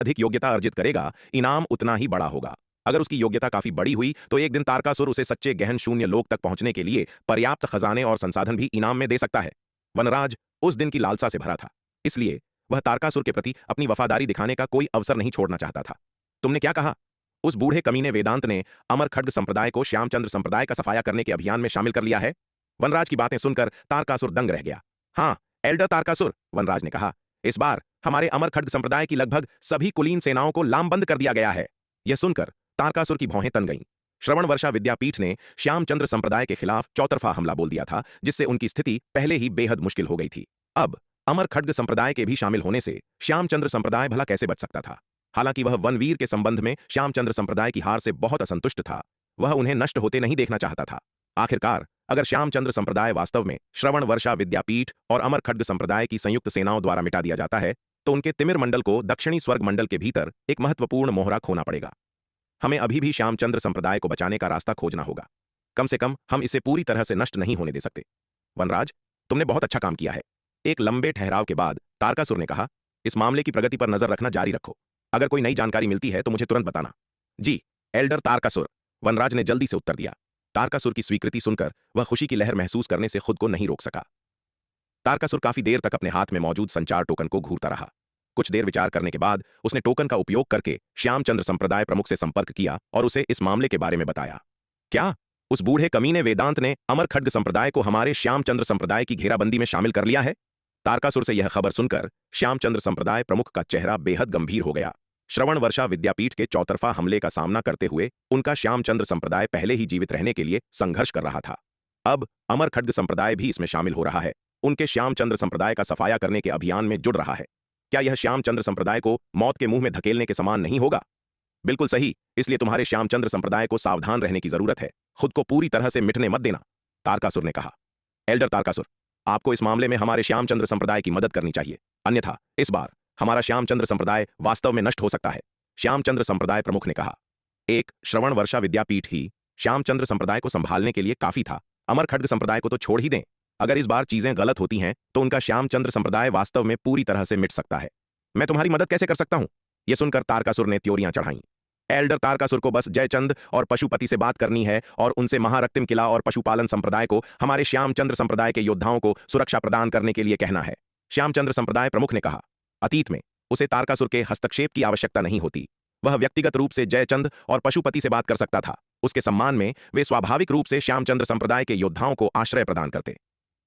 अधिक योग्यता अर्जित करेगा, इनाम उतना ही बड़ा होगा। अगर उसकी योग्यता काफी बड़ी हुई तो एक दिन तारकासुर उसे सच्चे गहन शून्य लोक तक पहुंचने के लिए पर्याप्त खजाने और संसाधन भी इनाम में दे सकता है। वनराज उस दिन की लालसा से भरा था, इसलिए वह तारकासुर के प्रति अपनी वफादारी दिखाने का कोई अवसर नहीं छोड़ना चाहता था। तुमने क्या कहा? उस बूढ़े कमीने वेदांत ने अमर खड्ग संप्रदाय को श्यामचंद्र संप्रदाय का सफाया करने के अभियान में शामिल कर लिया है? वनराज की बातें सुनकर तारकासुर दंग रह गया। हाँ, एल्डर तारकासुर, वनराज ने कहा, इस बार हमारे अमर खड्ग संप्रदाय की लगभग सभी कुलीन सेनाओं को लामबंद कर दिया गया है। यह सुनकर तारकासुर की भौहें तन गईं। श्रवण वर्षा विद्यापीठ ने श्यामचंद्र संप्रदाय के खिलाफ चौतरफा हमला बोल दिया था, जिससे उनकी स्थिति पहले ही बेहद मुश्किल हो गई थी। अब अमर खड्ग संप्रदाय के भी शामिल होने से श्यामचंद्र संप्रदाय भला कैसे बच सकता था? हालांकि वह वनवीर के संबंध में श्यामचंद्र संप्रदाय की हार से बहुत असंतुष्ट था। वह उन्हें नष्ट होते नहीं देखना चाहता था। आखिरकार अगर श्यामचंद्र संप्रदाय वास्तव में श्रवण वर्षा विद्यापीठ और अमर खड्ग संप्रदाय की संयुक्त सेनाओं द्वारा मिटा दिया जाता है तो उनके तिमिर मंडल को दक्षिणी स्वर्ग मंडल के भीतर एक महत्वपूर्ण मोहरा खोना पड़ेगा। हमें अभी भी श्यामचंद्र संप्रदाय को बचाने का रास्ता खोजना होगा। कम से कम हम इसे पूरी तरह से नष्ट नहीं होने दे सकते। वनराज, तुमने बहुत अच्छा काम किया है। एक लंबे ठहराव के बाद तारकासुर ने कहा, इस मामले की प्रगति पर नजर रखना जारी रखो। अगर कोई नई जानकारी मिलती है तो मुझे तुरंत बताना। जी, एल्डर तारकासुर, वनराज ने जल्दी से उत्तर दिया। तारकासुर की स्वीकृति सुनकर वह खुशी की लहर महसूस करने से खुद को नहीं रोक सका। तारकासुर काफी देर तक अपने हाथ में मौजूद संचार टोकन को घूरता रहा। कुछ देर विचार करने के बाद उसने टोकन का उपयोग करके श्यामचंद्र संप्रदाय प्रमुख से संपर्क किया और उसे इस मामले के बारे में बताया। क्या उस बूढ़े कमीने वेदांत ने अमर खड्ग संप्रदाय को हमारे श्यामचंद्र संप्रदाय की घेराबंदी में शामिल कर लिया है? तारकासुर से यह खबर सुनकर श्यामचंद्र संप्रदाय प्रमुख का चेहरा बेहद गंभीर हो गया। श्रवण वर्षा विद्यापीठ के चौतरफा हमले का सामना करते हुए उनका श्यामचंद्र संप्रदाय पहले ही जीवित रहने के लिए संघर्ष कर रहा था। अब अमर खड्ग संप्रदाय भी इसमें शामिल हो रहा है, उनके श्यामचंद्र संप्रदाय का सफाया करने के अभियान में जुड़ रहा है। क्या यह श्यामचंद्र संप्रदाय को मौत के मुंह में धकेलने के समान नहीं होगा? बिल्कुल सही, इसलिए तुम्हारे श्यामचंद्र संप्रदाय को सावधान रहने की जरूरत है। खुद को पूरी तरह से मिटने मत देना, तारकासुर ने कहा। एल्डर तारकासुर, आपको इस मामले में हमारे श्यामचंद्र संप्रदाय की मदद करनी चाहिए, अन्यथा इस बार हमारा श्यामचंद्र संप्रदाय वास्तव में नष्ट हो सकता है, श्यामचंद्र संप्रदाय प्रमुख ने कहा। एक श्रवण वर्षा विद्यापीठ ही श्यामचंद्र संप्रदाय को संभालने के लिए काफी था। अमर खड्ग संप्रदाय को तो छोड़ ही दें। अगर इस बार चीजें गलत होती हैं तो उनका श्यामचंद्र संप्रदाय वास्तव में पूरी तरह से मिट सकता है। मैं तुम्हारी मदद कैसे कर सकता हूं? यह सुनकर तारकासुर ने त्योरियां चढ़ाईं। एल्डर तारकासुर को बस जयचंद और पशुपति से बात करनी है और उनसे महारक्तिम किला और पशुपालन संप्रदाय को हमारे श्यामचंद्र संप्रदाय के योद्धाओं को सुरक्षा प्रदान करने के लिए कहना है, श्यामचंद्र संप्रदाय प्रमुख ने कहा। अतीत में उसे तारकासुर के हस्तक्षेप की आवश्यकता नहीं होती। वह व्यक्तिगत रूप से जयचंद और पशुपति से बात कर सकता था। उसके सम्मान में वे स्वाभाविक रूप से श्यामचंद्र संप्रदाय के योद्धाओं को आश्रय प्रदान करते।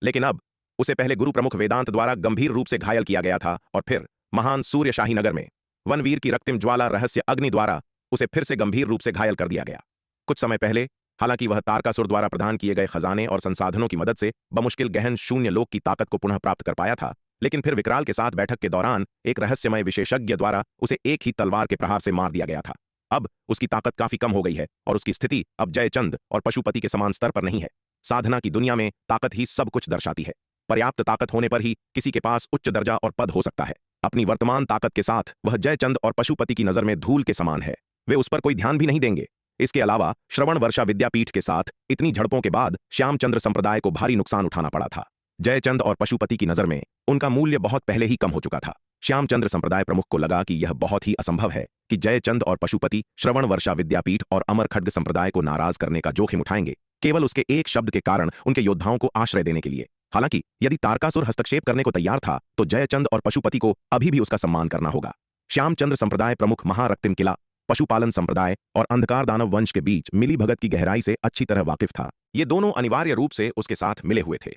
लेकिन अब उसे पहले गुरु प्रमुख वेदांत द्वारा गंभीर रूप से घायल किया गया था और फिर महान सूर्य शाही नगर में वनवीर की रक्तिम ज्वाला रहस्य अग्नि द्वारा उसे फिर से गंभीर रूप से घायल कर दिया गया। कुछ समय पहले हालांकि वह तारकासुर द्वारा प्रदान किए गए खजाने और संसाधनों की मदद से बमुश्किल गहन शून्य लोक की ताकत को पुनः प्राप्त कर पाया था, लेकिन फिर विकराल के साथ बैठक के दौरान एक रहस्यमय विशेषज्ञ द्वारा उसे एक ही तलवार के प्रहार से मार दिया गया था। अब उसकी ताकत काफी कम हो गई है और उसकी स्थिति अब जयचंद और पशुपति के समान स्तर पर नहीं है। साधना की दुनिया में ताकत ही सब कुछ दर्शाती है। पर्याप्त ताकत होने पर ही किसी के पास उच्च दर्जा और पद हो सकता है। अपनी वर्तमान ताकत के साथ वह जयचंद और पशुपति की नजर में धूल के समान है। वे उस पर कोई ध्यान भी नहीं देंगे। इसके अलावा श्रवण वर्षा विद्यापीठ के साथ इतनी झड़पों के बाद श्यामचंद्र संप्रदाय को भारी नुकसान उठाना पड़ा था। जयचंद और पशुपति की नजर में उनका मूल्य बहुत पहले ही कम हो चुका था। श्यामचंद्र संप्रदाय प्रमुख को लगा कि यह बहुत ही असंभव है कि जयचंद और पशुपति श्रवण वर्षा विद्यापीठ और अमर खड्ग संप्रदाय को नाराज करने का जोखिम उठाएंगे, केवल उसके एक शब्द के कारण उनके योद्धाओं को आश्रय देने के लिए। हालांकि यदि तारकासुर हस्तक्षेप करने को तैयार था तो जयचंद और पशुपति को अभी भी उसका सम्मान करना होगा। श्यामचंद्र संप्रदाय प्रमुख महारक्तिम किला, पशुपालन संप्रदाय और अंधकार दानव वंश के बीच मिली भगत की गहराई से अच्छी तरह वाकिफ था। ये दोनों अनिवार्य रूप से उसके साथ मिले हुए थे।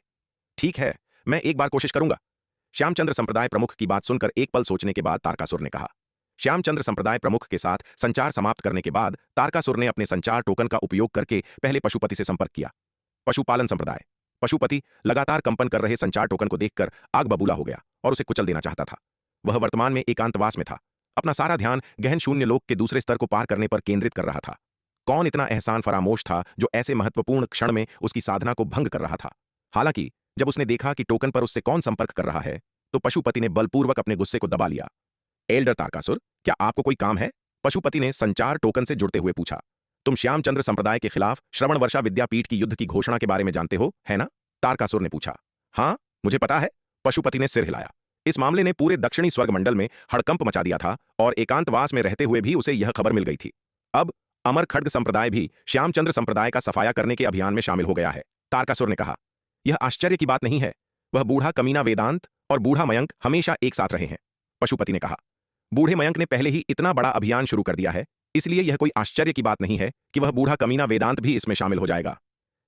ठीक है, मैं एक बार कोशिश करूंगा, श्यामचंद्र संप्रदाय प्रमुख की बात सुनकर एक पल सोचने के बाद तारकासुर ने कहा। श्यामचंद्र संप्रदाय प्रमुख के साथ संचार समाप्त करने के बाद तारकासुर ने अपने संचार टोकन का उपयोग करके पहले पशुपति से संपर्क किया। पशुपालन संप्रदाय पशुपति लगातार कंपन कर रहे संचार टोकन को देखकर आग बबूला हो गया और उसे कुचल देना चाहता था। वह वर्तमान में एकांतवास में था, अपना सारा ध्यान गहन शून्य लोक के दूसरे स्तर को पार करने पर केंद्रित कर रहा था। कौन इतना एहसान फरामोश था जो ऐसे महत्वपूर्ण क्षण में उसकी साधना को भंग कर रहा था? हालांकि जब उसने देखा कि टोकन पर उससे कौन संपर्क कर रहा है तो पशुपति ने बलपूर्वक अपने गुस्से को दबा लिया। एल्डर तारकासुर, क्या आपको कोई काम है? पशुपति ने संचार टोकन से जुड़ते हुए पूछा। तुम श्यामचंद्र संप्रदाय के खिलाफ श्रवण वर्षा विद्यापीठ की युद्ध की घोषणा के बारे में जानते हो, है ना? तारकासुर ने पूछा। हाँ, मुझे पता है, पशुपति ने सिर हिलाया। इस मामले ने पूरे दक्षिणी स्वर्ग मंडल में हड़कंप मचा दिया था और एकांतवास में रहते हुए भी उसे यह खबर मिल गई थी। अब अमर खड्ग संप्रदाय भी श्यामचंद्र संप्रदाय का सफाया करने के अभियान में शामिल हो गया है। तारकासुर ने कहा, यह आश्चर्य की बात नहीं है। वह बूढ़ा कमीना वेदांत और बूढ़ा मयंक हमेशा एक साथ रहे हैं। पशुपति ने कहा, बूढ़े मयंक ने पहले ही इतना बड़ा अभियान शुरू कर दिया है, इसलिए यह कोई आश्चर्य की बात नहीं है कि वह बूढ़ा कमीना वेदांत भी इसमें शामिल हो जाएगा।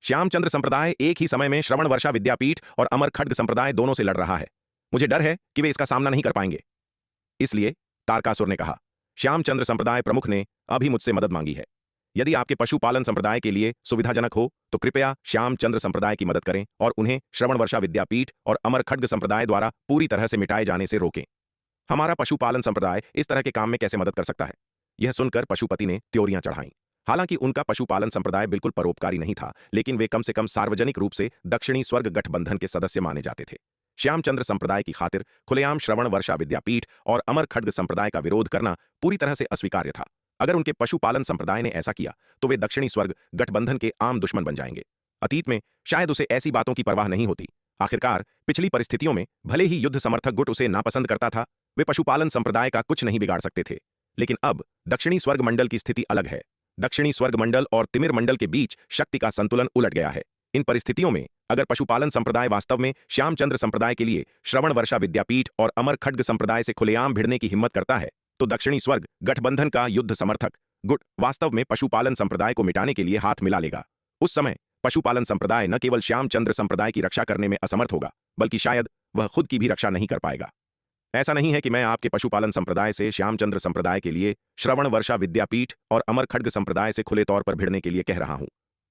श्यामचंद्र संप्रदाय एक ही समय में श्रवण वर्षा विद्यापीठ और अमर खड्ग संप्रदाय दोनों से लड़ रहा है। मुझे डर है कि वे इसका सामना नहीं कर पाएंगे। इसलिए तारकासुर ने कहा, श्यामचंद्र संप्रदाय प्रमुख ने अभी मुझसे मदद मांगी है। यदि आपके पशुपालन संप्रदाय के लिए सुविधाजनक हो तो कृपया श्यामचंद्र संप्रदाय की मदद करें और उन्हें श्रवण वर्षा विद्यापीठ और अमर खड्ग संप्रदाय द्वारा पूरी तरह से मिटाए जाने से रोकें। हमारा पशुपालन संप्रदाय इस तरह के काम में कैसे मदद कर सकता है? यह सुनकर पशुपति ने त्योरियां चढ़ाईं। हालांकि उनका पशुपालन संप्रदाय बिल्कुल परोपकारी नहीं था, लेकिन वे कम से कम सार्वजनिक रूप से दक्षिणी स्वर्ग गठबंधन के सदस्य माने जाते थे। श्यामचंद्र संप्रदाय की खातिर खुलेआम श्रवण वर्षा विद्यापीठ और अमर खड्ग संप्रदाय का विरोध करना पूरी तरह से अस्वीकार्य था। अगर उनके पशुपालन संप्रदाय ने ऐसा किया तो वे दक्षिणी स्वर्ग गठबंधन के आम दुश्मन बन जाएंगे। अतीत में शायद उसे ऐसी बातों की परवाह नहीं होती। आखिरकार पिछली परिस्थितियों में भले ही युद्ध समर्थक गुट उसे नापसंद करता था, वे पशुपालन संप्रदाय का कुछ नहीं बिगाड़ सकते थे। लेकिन अब दक्षिणी स्वर्ग मंडल की स्थिति अलग है। दक्षिणी स्वर्ग मंडल और तिमिर मंडल के बीच शक्ति का संतुलन उलट गया है। इन परिस्थितियों में अगर पशुपालन संप्रदाय वास्तव में श्यामचंद्र संप्रदाय के लिए श्रवण वर्षा विद्यापीठ और अमर खड्ग संप्रदाय से खुलेआम भिड़ने की हिम्मत करता है, तो दक्षिणी स्वर्ग गठबंधन का युद्ध समर्थक गुट वास्तव में पशुपालन संप्रदाय को मिटाने के लिए हाथ मिला लेगा। उस समय पशुपालन संप्रदाय न केवल श्यामचंद्र संप्रदाय की रक्षा करने में असमर्थ होगा, बल्कि शायद वह खुद की भी रक्षा नहीं कर पाएगा। ऐसा नहीं है कि मैं आपके पशुपालन संप्रदाय से श्यामचंद्र संप्रदाय के लिए श्रवण वर्षा विद्यापीठ और अमर खड्ग संप्रदाय से खुले तौर पर भिड़ने के लिए कह रहा हूं।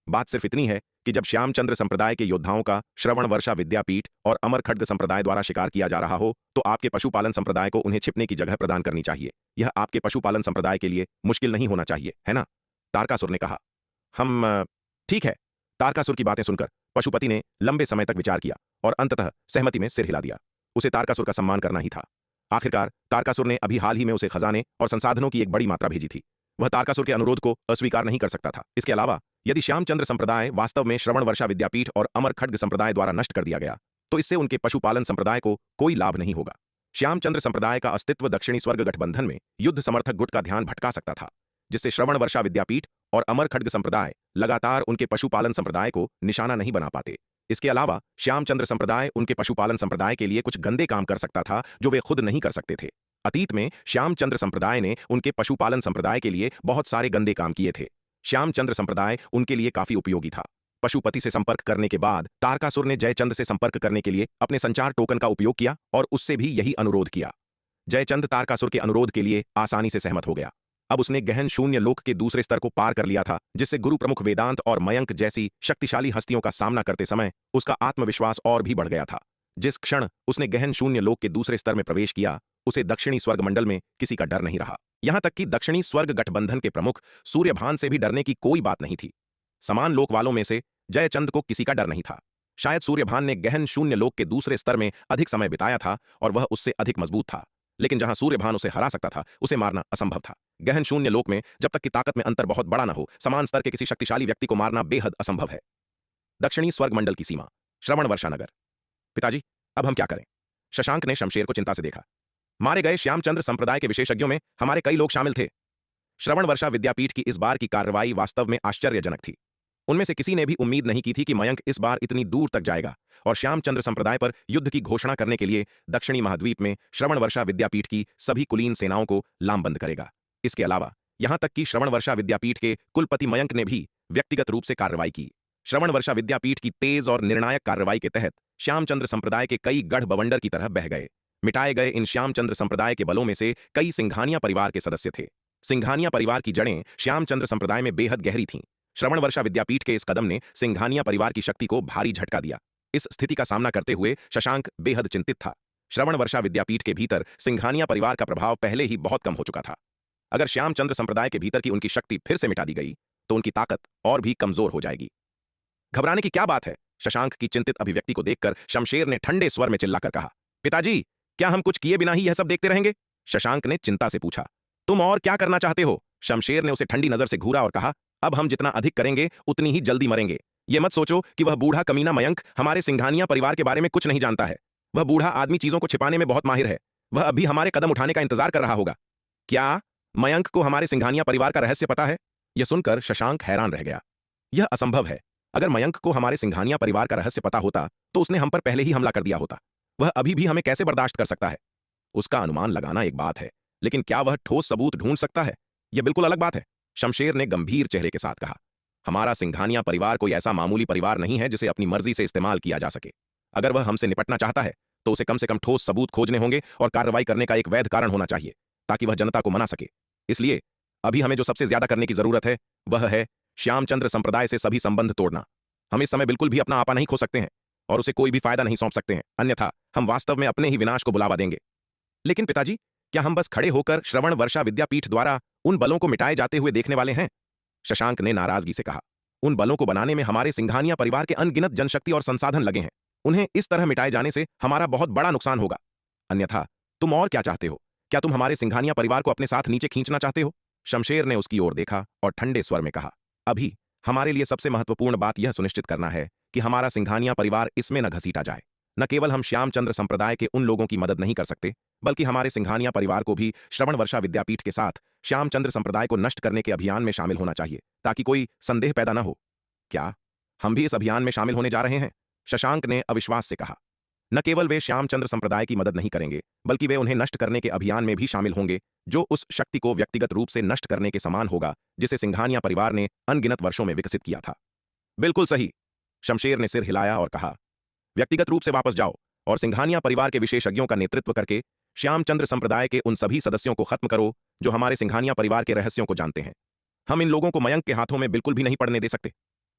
बात सिर्फ इतनी है कि जब श्यामचंद्र संप्रदाय के योद्धाओं का श्रवण वर्षा विद्यापीठ और अमर खड्ग संप्रदाय द्वारा शिकार किया जा रहा हो, तो आपके पशुपालन संप्रदाय को उन्हें छिपने की जगह प्रदान करनी चाहिए। यह आपके पशुपालन संप्रदाय के लिए मुश्किल नहीं होना चाहिए, है ना? तारकासुर ने कहा। ठीक है। तारकासुर की बातें सुनकर पशुपति ने लंबे समय तक विचार किया और अंततः सहमति में सिर हिला दिया। उसे तारकासुर का सम्मान करना ही था। आखिरकार तारकासुर ने अभी हाल ही में उसे खजाने और संसाधनों की एक बड़ी मात्रा भेजी थी। वह तारकासुर के अनुरोध को अस्वीकार नहीं कर सकता था। इसके अलावा यदि श्यामचंद्र संप्रदाय वास्तव में श्रवण वर्षा विद्यापीठ और अमर खड्ग संप्रदाय द्वारा नष्ट कर दिया गया, तो इससे उनके पशुपालन संप्रदाय को कोई लाभ नहीं होगा। श्यामचंद्र संप्रदाय का अस्तित्व दक्षिणी स्वर्ग गठबंधन में युद्ध समर्थक गुट का ध्यान भटका सकता था, जिससे श्रवण वर्षा विद्यापीठ और अमर खड्ग संप्रदाय लगातार उनके पशुपालन संप्रदाय को निशाना नहीं बना पाते। इसके अलावा श्यामचंद्र संप्रदाय उनके पशुपालन संप्रदाय के लिए कुछ गंदे काम कर सकता था जो वे खुद नहीं कर सकते थे। अतीत में श्यामचंद्र संप्रदाय ने उनके पशुपालन संप्रदाय के लिए बहुत सारे गंदे काम किए थे। श्यामचंद्र संप्रदाय उनके लिए काफी उपयोगी था। पशुपति से संपर्क करने के बाद तारकासुर ने जयचंद से संपर्क करने के लिए अपने संचार टोकन का उपयोग किया और उससे भी यही अनुरोध किया। जयचंद तारकासुर के अनुरोध के लिए आसानी से सहमत हो गया। अब उसने गहन शून्य लोक के दूसरे स्तर को पार कर लिया था, जिससे गुरु प्रमुख वेदांत और मयंक जैसी शक्तिशाली हस्तियों का सामना करते समय उसका आत्मविश्वास और भी बढ़ गया था। जिस क्षण उसने गहन शून्य लोक के दूसरे स्तर में प्रवेश किया, उसे दक्षिणी स्वर्ग मंडल में किसी का डर नहीं रहा। यहां तक कि दक्षिणी स्वर्ग गठबंधन के प्रमुख सूर्यभान से भी डरने की कोई बात नहीं थी। समान लोक वालों में से जयचंद को किसी का डर नहीं था। शायद सूर्यभान ने गहन शून्य लोक के दूसरे स्तर में अधिक समय बिताया था और वह उससे अधिक मजबूत था, लेकिन जहां सूर्यभान उसे हरा सकता था, उसे मारना असंभव था। गहन शून्य लोक में जब तक कि ताकत में अंतर बहुत बड़ा न हो, समान स्तर के किसी शक्तिशाली व्यक्ति को मारना बेहद असंभव है। दक्षिणी स्वर्ग मंडल की सीमा श्रवण वर्षा नगर। पिताजी, अब हम क्या करें? शशांक ने शमशेर को चिंता से देखा। मारे गए श्यामचंद्र संप्रदाय के विशेषज्ञों में हमारे कई लोग शामिल थे। श्रवण वर्षा विद्यापीठ की इस बार की कार्रवाई वास्तव में आश्चर्यजनक थी। उनमें से किसी ने भी उम्मीद नहीं की थी कि मयंक इस बार इतनी दूर तक जाएगा और श्यामचंद्र संप्रदाय पर युद्ध की घोषणा करने के लिए दक्षिणी महाद्वीप में श्रवण वर्षा विद्यापीठ की सभी कुलीन सेनाओं को लामबंद करेगा। इसके अलावा यहां तक कि श्रवण वर्षा विद्यापीठ के कुलपति मयंक ने भी व्यक्तिगत रूप से कार्रवाई की। श्रवण वर्षा विद्यापीठ की तेज और निर्णायक कार्रवाई के तहत श्यामचंद्र संप्रदाय के कई गढ़ बवंडर की तरह बह गए। मिटाए गए इन श्यामचंद्र संप्रदाय के बलों में से कई सिंघानिया परिवार के सदस्य थे। सिंघानिया परिवार की जड़ें श्यामचंद्र संप्रदाय में बेहद गहरी थीं। श्रवण वर्षा विद्यापीठ के इस कदम ने सिंघानिया परिवार की शक्ति को भारी झटका दिया। इस स्थिति का सामना करते हुए शशांक बेहद चिंतित था। श्रवण वर्षा विद्यापीठ के भीतर सिंघानिया परिवार का प्रभाव पहले ही बहुत कम हो चुका था। अगर श्यामचंद्र संप्रदाय के भीतर की उनकी शक्ति फिर से मिटा दी गई तो उनकी ताकत और भी कमजोर हो जाएगी। घबराने की क्या बात है? शशांक की चिंतित अभिव्यक्ति को देखकर शमशेर ने ठंडे स्वर में चिल्लाकर कहा। पिताजी, क्या हम कुछ किए बिना ही यह सब देखते रहेंगे? शशांक ने चिंता से पूछा। तुम और क्या करना चाहते हो? शमशेर ने उसे ठंडी नजर से घूरा और कहा, अब हम जितना अधिक करेंगे उतनी ही जल्दी मरेंगे। ये मत सोचो कि वह बूढ़ा कमीना मयंक हमारे सिंघानिया परिवार के बारे में कुछ नहीं जानता है। वह बूढ़ा आदमी चीजों को छिपाने में बहुत माहिर है। वह अभी हमारे कदम उठाने का इंतजार कर रहा होगा। क्या मयंक को हमारे सिंघानिया परिवार का रहस्य पता है? यह सुनकर शशांक हैरान रह गया। यह असंभव है। अगर मयंक को हमारे सिंघानिया परिवार का रहस्य पता होता तो उसने हम पर पहले ही हमला कर दिया होता। वह अभी भी हमें कैसे बर्दाश्त कर सकता है? उसका अनुमान लगाना एक बात है, लेकिन क्या वह ठोस सबूत ढूंढ सकता है? यह बिल्कुल अलग बात है। शमशेर ने गंभीर चेहरे के साथ कहा। हमारा सिंघानिया परिवार कोई ऐसा मामूली परिवार नहीं है जिसे अपनी मर्जी से इस्तेमाल किया जा सके। अगर वह हमसे निपटना चाहता है तो उसे कम से कम ठोस सबूत खोजने होंगे और कार्रवाई करने का एक वैध कारण होना चाहिए ताकि वह जनता को मना सके। इसलिए अभी हमें जो सबसे ज्यादा करने की जरूरत है वह है श्यामचंद्र संप्रदाय से सभी संबंध तोड़ना। हम इस समय बिल्कुल भी अपना आपा नहीं खो सकते हैं और उसे कोई भी फायदा नहीं सौंप सकते हैं, अन्यथा हम वास्तव में अपने ही विनाश को बुलावा देंगे। लेकिन पिताजी, क्या हम बस खड़े होकर श्रवण वर्षा विद्यापीठ द्वारा उन बलों को मिटाए जाते हुए देखने वाले हैं? शशांक ने नाराजगी से कहा। उन बलों को बनाने में हमारे सिंघानिया परिवार के अनगिनत जनशक्ति और संसाधन लगे हैं। उन्हें इस तरह मिटाए जाने से हमारा बहुत बड़ा नुकसान होगा। अन्यथा तुम और क्या चाहते हो? क्या तुम हमारे सिंघानिया परिवार को अपने साथ नीचे खींचना चाहते हो? शमशेर ने उसकी ओर देखा और ठंडे स्वर में कहा, अभी हमारे लिए सबसे महत्वपूर्ण बात यह सुनिश्चित करना है कि हमारा सिंघानिया परिवार इसमें न घसीटा जाए। न केवल हम श्यामचंद्र संप्रदाय के उन लोगों की मदद नहीं कर सकते, बल्कि हमारे सिंघानिया परिवार को भी श्रवण वर्षा विद्यापीठ के साथ श्यामचंद्र संप्रदाय को नष्ट करने के अभियान में शामिल होना चाहिए ताकि कोई संदेह पैदा न हो। क्या हम भी इस अभियान में शामिल होने जा रहे हैं? शशांक ने अविश्वास से कहा। न केवल वे श्यामचंद्र संप्रदाय की मदद नहीं करेंगे, बल्कि वे उन्हें नष्ट करने के अभियान में भी शामिल होंगे, जो उस शक्ति को व्यक्तिगत रूप से नष्ट करने के समान होगा जिसे सिंघानिया परिवार ने अनगिनत वर्षों में विकसित किया था। बिल्कुल सही। शमशेर ने सिर हिलाया और कहा, व्यक्तिगत रूप से वापस जाओ और सिंघानिया परिवार के विशेषज्ञों का नेतृत्व करके श्यामचंद्र संप्रदाय के उन सभी सदस्यों को खत्म करो जो हमारे सिंघानिया परिवार के रहस्यों को जानते हैं। हम इन लोगों को मयंक के हाथों में बिल्कुल भी नहीं पड़ने दे सकते।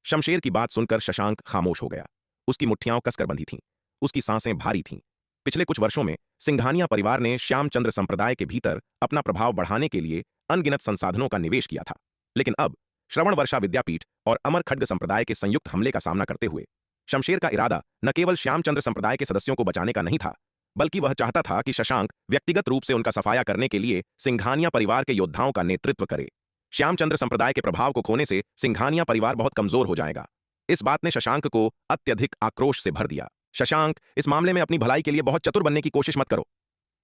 शमशेर की बात सुनकर शशांक खामोश हो गया। उसकी मुट्ठियां कसकर बंधी थीं, उसकी सांसें भारी थीं। पिछले कुछ वर्षों में सिंघानिया परिवार ने श्यामचंद्र संप्रदाय के भीतर अपना प्रभाव बढ़ाने के लिए अनगिनत संसाधनों का निवेश किया था, लेकिन अब श्रवण वर्षा विद्यापीठ और अमर खड्ग संप्रदाय के संयुक्त हमले का सामना करते हुए शमशेर का इरादा न केवल श्यामचंद्र संप्रदाय के सदस्यों को बचाने का नहीं था, बल्कि वह चाहता था कि शशांक व्यक्तिगत रूप से उनका सफाया करने के लिए सिंघानिया परिवार के योद्धाओं का नेतृत्व करे। श्यामचंद्र संप्रदाय के प्रभाव को खोने से सिंघानिया परिवार बहुत कमजोर हो जाएगा। इस बात ने शशांक को अत्यधिक आक्रोश से भर दिया। शशांक, इस मामले में अपनी भलाई के लिए बहुत चतुर बनने की कोशिश मत करो।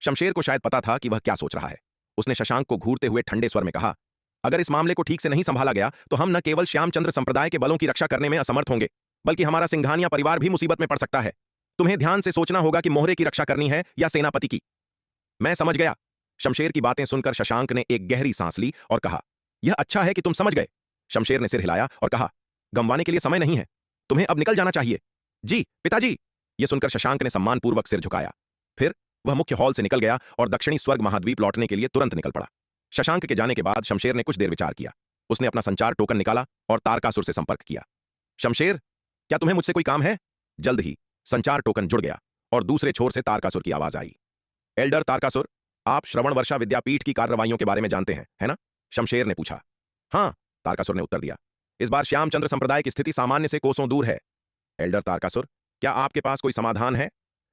शमशेर को शायद पता था कि वह क्या सोच रहा है। उसने शशांक को घूरते हुए ठंडे स्वर में कहा, अगर इस मामले को ठीक से नहीं संभाला गया तो हम न केवल श्यामचंद्र संप्रदाय के बलों की रक्षा करने में असमर्थ होंगे, बल्कि हमारा सिंघानिया परिवार भी मुसीबत में पड़ सकता है। तुम्हें ध्यान से सोचना होगा कि मोहरे की रक्षा करनी है या सेनापति की। मैं समझ गया। शमशेर की बातें सुनकर शशांक ने एक गहरी सांस ली और कहा, यह अच्छा है कि तुम समझ गए। शमशेर ने सिर हिलाया और कहा, गंवाने के लिए समय नहीं है, तुम्हें अब निकल जाना चाहिए। जी पिताजी। यह सुनकर शशांक ने सम्मानपूर्वक सिर झुकाया। फिर वह मुख्य हॉल से निकल गया और दक्षिणी स्वर्ग महाद्वीप लौटने के लिए तुरंत निकल पड़ा। शशांक के जाने के बाद शमशेर ने कुछ देर विचार किया। उसने अपना संचार टोकन निकाला और तारकासुर से संपर्क किया। शमशेर, क्या तुम्हें मुझसे कोई काम है? जल्द ही संचार टोकन जुड़ गया और दूसरे छोर से तारकासुर की आवाज आई। एल्डर तारकासुर, आप श्रवण वर्षा विद्यापीठ की कार्रवाइयों के बारे में जानते हैं, है ना? शमशेर ने पूछा। हाँ, तारकासुर ने उत्तर दिया। इस बार श्यामचंद्र संप्रदाय की स्थिति सामान्य से कोसों दूर है। एल्डर तारकासुर, क्या आपके पास कोई समाधान है?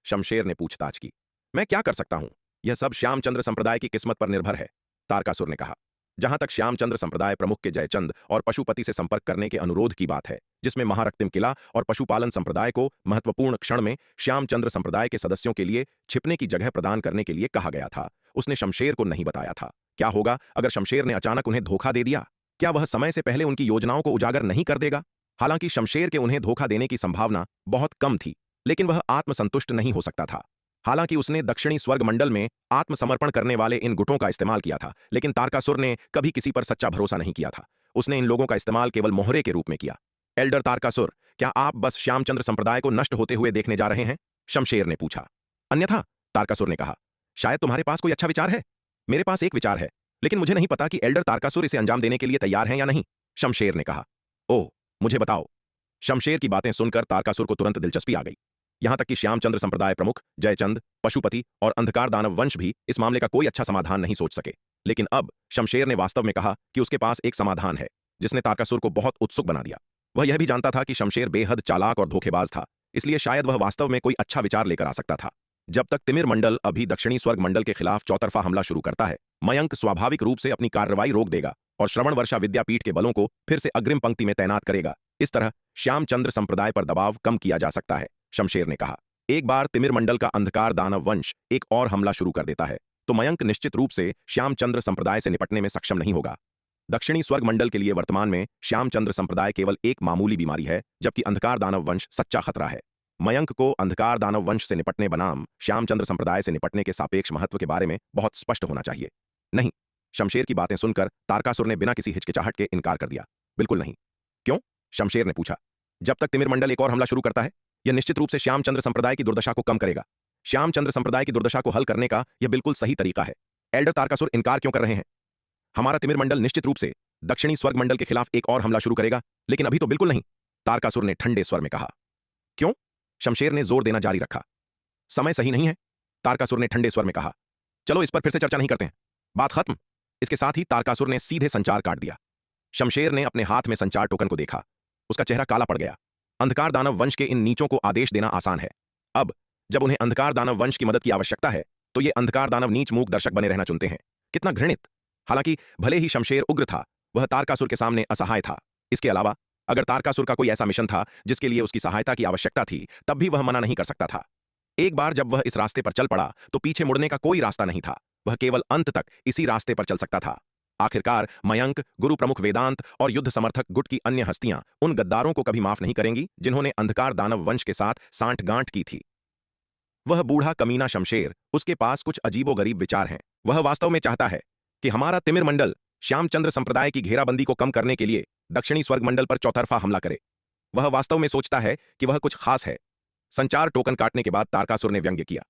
शमशेर ने पूछताछ की। मैं क्या कर सकता हूं? यह सब श्यामचंद्र संप्रदाय की किस्मत पर निर्भर है, तारकासुर ने कहा। जहां तक श्यामचंद्र संप्रदाय प्रमुख के जयचंद और पशुपति से संपर्क करने के अनुरोध की बात है, जिसमें महारक्तिम किला और पशुपालन संप्रदाय को महत्वपूर्ण क्षण में श्यामचंद्र संप्रदाय के सदस्यों के लिए छिपने की जगह प्रदान करने के लिए कहा गया था, उसने शमशेर को नहीं बताया था। क्या होगा अगर शमशेर ने अचानक उन्हें धोखा दे दिया? क्या वह समय से पहले उनकी योजनाओं को उजागर नहीं कर देगा? हालांकि शमशेर के उन्हें धोखा देने की संभावना बहुत कम थी, लेकिन वह आत्मसंतुष्ट नहीं हो सकता था। हालांकि उसने दक्षिणी स्वर्ग मंडल में आत्मसमर्पण करने वाले इन गुटों का इस्तेमाल किया था, लेकिन तारकासुर ने कभी किसी पर सच्चा भरोसा नहीं किया था। उसने इन लोगों का इस्तेमाल केवल मोहरे के रूप में किया। एल्डर तारकासुर, क्या आप बस श्यामचंद्र संप्रदाय को नष्ट होते हुए देखने जा रहे हैं? शमशेर ने पूछा। अन्यथा, तारकासुर ने कहा, शायद तुम्हारे पास कोई अच्छा विचार है। मेरे पास एक विचार है, लेकिन मुझे नहीं पता कि एल्डर तारकासुर इसे अंजाम देने के लिए तैयार हैं या नहीं। शमशेर ने कहा। ओह, मुझे बताओ। शमशेर की बातें सुनकर तारकासुर को तुरंत दिलचस्पी आ गई। यहां तक कि श्यामचंद्र संप्रदाय प्रमुख जयचंद, पशुपति और अंधकार दानव वंश भी इस मामले का कोई अच्छा समाधान नहीं सोच सके। लेकिन अब शमशेर ने वास्तव में कहा कि उसके पास एक समाधान है, जिसने तारकासुर को बहुत उत्सुक बना दिया। वह यह भी जानता था कि शमशेर बेहद चालाक और धोखेबाज था, इसलिए शायद वह वास्तव में कोई अच्छा विचार लेकर आ सकता था। जब तक तिमिर मंडल अभी दक्षिणी स्वर्ग मंडल के खिलाफ चौतरफा हमला शुरू करता है, मयंक स्वाभाविक रूप से अपनी कार्रवाई रोक देगा और श्रवण वर्षा विद्यापीठ के बलों को फिर से अग्रिम पंक्ति में तैनात करेगा। इस तरह श्यामचंद्र संप्रदाय पर दबाव कम किया जा सकता है, शमशेर ने कहा। एक बार तिमिर मंडल का अंधकार दानव वंश एक और हमला शुरू कर देता है तो मयंक निश्चित रूप से श्यामचंद्र संप्रदाय से निपटने में सक्षम नहीं होगा। दक्षिणी स्वर्ग मंडल के लिए वर्तमान में श्यामचंद्र संप्रदाय केवल एक मामूली बीमारी है, जबकि अंधकार दानव वंश सच्चा खतरा है। मयंक को अंधकार दानव वंश से निपटने बनाम श्यामचंद्र संप्रदाय से निपटने के सापेक्ष महत्व के बारे में बहुत स्पष्ट होना चाहिए। नहीं, शमशेर की बातें सुनकर तारकासुर ने बिना किसी हिचकिचाहट के इनकार कर दिया। बिल्कुल नहीं। क्यों? शमशेर ने पूछा। जब तक तिमिर मंडल एक और हमला शुरू करता है, यह निश्चित रूप से श्यामचंद्र संप्रदाय की दुर्दशा को कम करेगा। श्यामचंद्र संप्रदाय की दुर्दशा को हल करने का यह बिल्कुल सही तरीका है। एल्डर तारकासुर इनकार क्यों कर रहे हैं? हमारा तिमिर मंडल निश्चित रूप से दक्षिणी स्वर्ग मंडल के खिलाफ एक और हमला शुरू करेगा, लेकिन अभी तो बिल्कुल नहीं, तारकासुर ने ठंडे स्वर में कहा। क्यों? शमशेर ने जोर देना जारी रखा। समय सही नहीं है, तारकासुर ने ठंडे स्वर में कहा। चलो इस पर फिर से चर्चा नहीं करते हैं, बात खत्म। इसके साथ ही तारकासुर ने सीधे संचार काट दिया। शमशेर ने अपने हाथ में संचार टोकन को देखा। उसका चेहरा काला पड़ गया। अंधकार दानव वंश के इन नीचों को आदेश देना आसान है। अब जब उन्हें अंधकार दानव वंश की मदद की आवश्यकता है तो ये अंधकार दानव नीच मूक दर्शक बने रहना चुनते हैं। कितना घृणित! हालांकि भले ही शमशेर उग्र था, वह तारकासुर के सामने असहाय था। इसके अलावा अगर तारकासुर का कोई ऐसा मिशन था जिसके लिए उसकी सहायता की आवश्यकता थी, तब भी वह मना नहीं कर सकता था। एक बार जब वह इस रास्ते पर चल पड़ा तो पीछे मुड़ने का कोई रास्ता नहीं था। वह केवल अंत तक इसी रास्ते पर चल सकता था। आखिरकार मयंक, गुरु प्रमुख वेदांत और युद्ध समर्थक गुट की अन्य हस्तियां उन गद्दारों को कभी माफ नहीं करेंगी जिन्होंने अंधकार दानव वंश के साथ सांठगांठ की थी। वह बूढ़ा कमीना शमशेर, उसके पास कुछ अजीबोगरीब विचार हैं। वह वास्तव में चाहता है कि हमारा तिमिर मंडल श्यामचंद्र संप्रदाय की घेराबंदी को कम करने के लिए दक्षिणी स्वर्ग मंडल पर चौतरफा हमला करे। वह वास्तव में सोचता है कि वह कुछ खास है। संचार टोकन काटने के बाद तारकासुर ने व्यंग्य किया।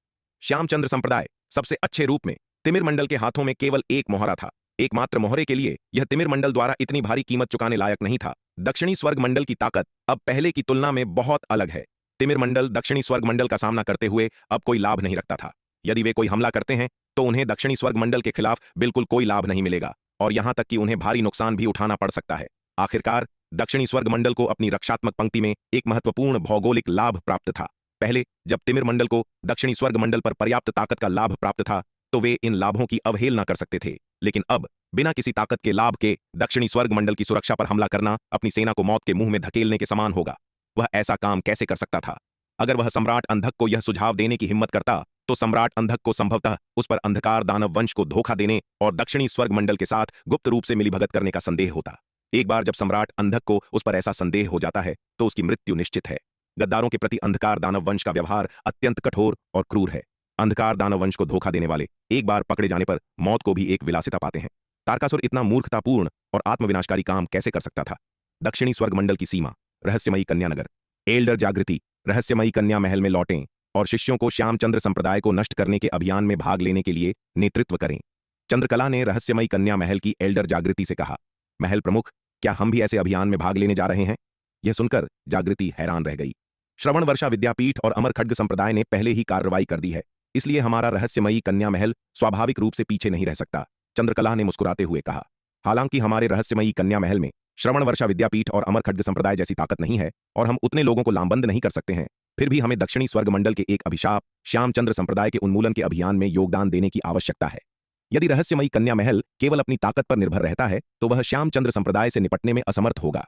श्यामचंद्र संप्रदाय सबसे अच्छे रूप में तिमिर मंडल के हाथों में केवल एक मोहरा था। एकमात्र मोहरे के लिए यह तिमिर मंडल द्वारा इतनी भारी कीमत चुकाने लायक नहीं था। दक्षिणी स्वर्ग मंडल की ताकत अब पहले की तुलना में बहुत अलग है। तिमिर मंडल दक्षिणी स्वर्ग मंडल का सामना करते हुए अब कोई लाभ नहीं रखता था। यदि वे कोई हमला करते हैं तो उन्हें दक्षिणी स्वर्ग मंडल के खिलाफ बिल्कुल कोई लाभ नहीं मिलेगा और यहां तक कि उन्हें भारी नुकसान भी उठाना पड़ सकता है। आखिरकार दक्षिणी स्वर्ग मंडल को अपनी रक्षात्मक पंक्ति में एक महत्वपूर्ण भौगोलिक लाभ प्राप्त था। पहले जब तिमिर मंडल को दक्षिणी स्वर्ग मंडल पर पर्याप्त ताकत का लाभ प्राप्त था तो वे इन लाभों की अवहेलना कर सकते थे, लेकिन अब बिना किसी ताकत के लाभ के दक्षिणी स्वर्ग मंडल की सुरक्षा पर हमला करना अपनी सेना को मौत के मुंह में धकेलने के समान होगा। वह ऐसा काम कैसे कर सकता था? अगर वह सम्राट अंधक को यह सुझाव देने की हिम्मत करता तो सम्राट अंधक को संभवतः उस पर अंधकार दानव वंश को धोखा देने और दक्षिणी स्वर्ग मंडल के साथ गुप्त रूप से मिलीभगत करने का संदेह होता। एक बार जब सम्राट अंधक को उस पर ऐसा संदेह हो जाता है तो उसकी मृत्यु निश्चित है। गद्दारों के प्रति अंधकार दानव वंश का व्यवहार अत्यंत कठोर और क्रूर है। अंधकार दानव वंश को धोखा देने वाले एक बार पकड़े जाने पर मौत को भी एक विलासिता पाते हैं। तारकासुर इतना मूर्खतापूर्ण और आत्मविनाशकारी काम कैसे कर सकता था? दक्षिणी स्वर्ग मंडल की सीमा, रहस्यमयी कन्या नगर। एल्डर जागृति रहस्यमयी कन्या महल में लौटें और शिष्यों को श्यामचंद्र संप्रदाय को नष्ट करने के अभियान में भाग लेने के लिए नेतृत्व करें। चंद्रकला ने रहस्यमयी कन्या महल की एल्डर जागृति से कहा। महल प्रमुख, क्या हम भी ऐसे अभियान में भाग लेने जा रहे हैं? यह सुनकर जागृति हैरान रह गई। श्रवण वर्षा विद्यापीठ और अमर खड्ग संप्रदाय ने पहले ही कार्रवाई कर दी है, इसलिए हमारा रहस्यमयी कन्या महल स्वाभाविक रूप से पीछे नहीं रह सकता, चंद्रकला ने मुस्कुराते हुए कहा। हालांकि हमारे रहस्यमयी कन्या महल में श्रवण वर्षा विद्यापीठ और अमर खड्ग संप्रदाय जैसी ताकत नहीं है और हम उतने लोगों को लामबंद नहीं कर सकते हैं, फिर भी हमें दक्षिणी स्वर्ग मंडल के एक अभिशाप श्यामचंद्र संप्रदाय के उन्मूलन के अभियान में योगदान देने की आवश्यकता है। यदि रहस्यमयी कन्या महल केवल अपनी ताकत पर निर्भर रहता है तो वह श्यामचंद्र संप्रदाय से निपटने में असमर्थ होगा।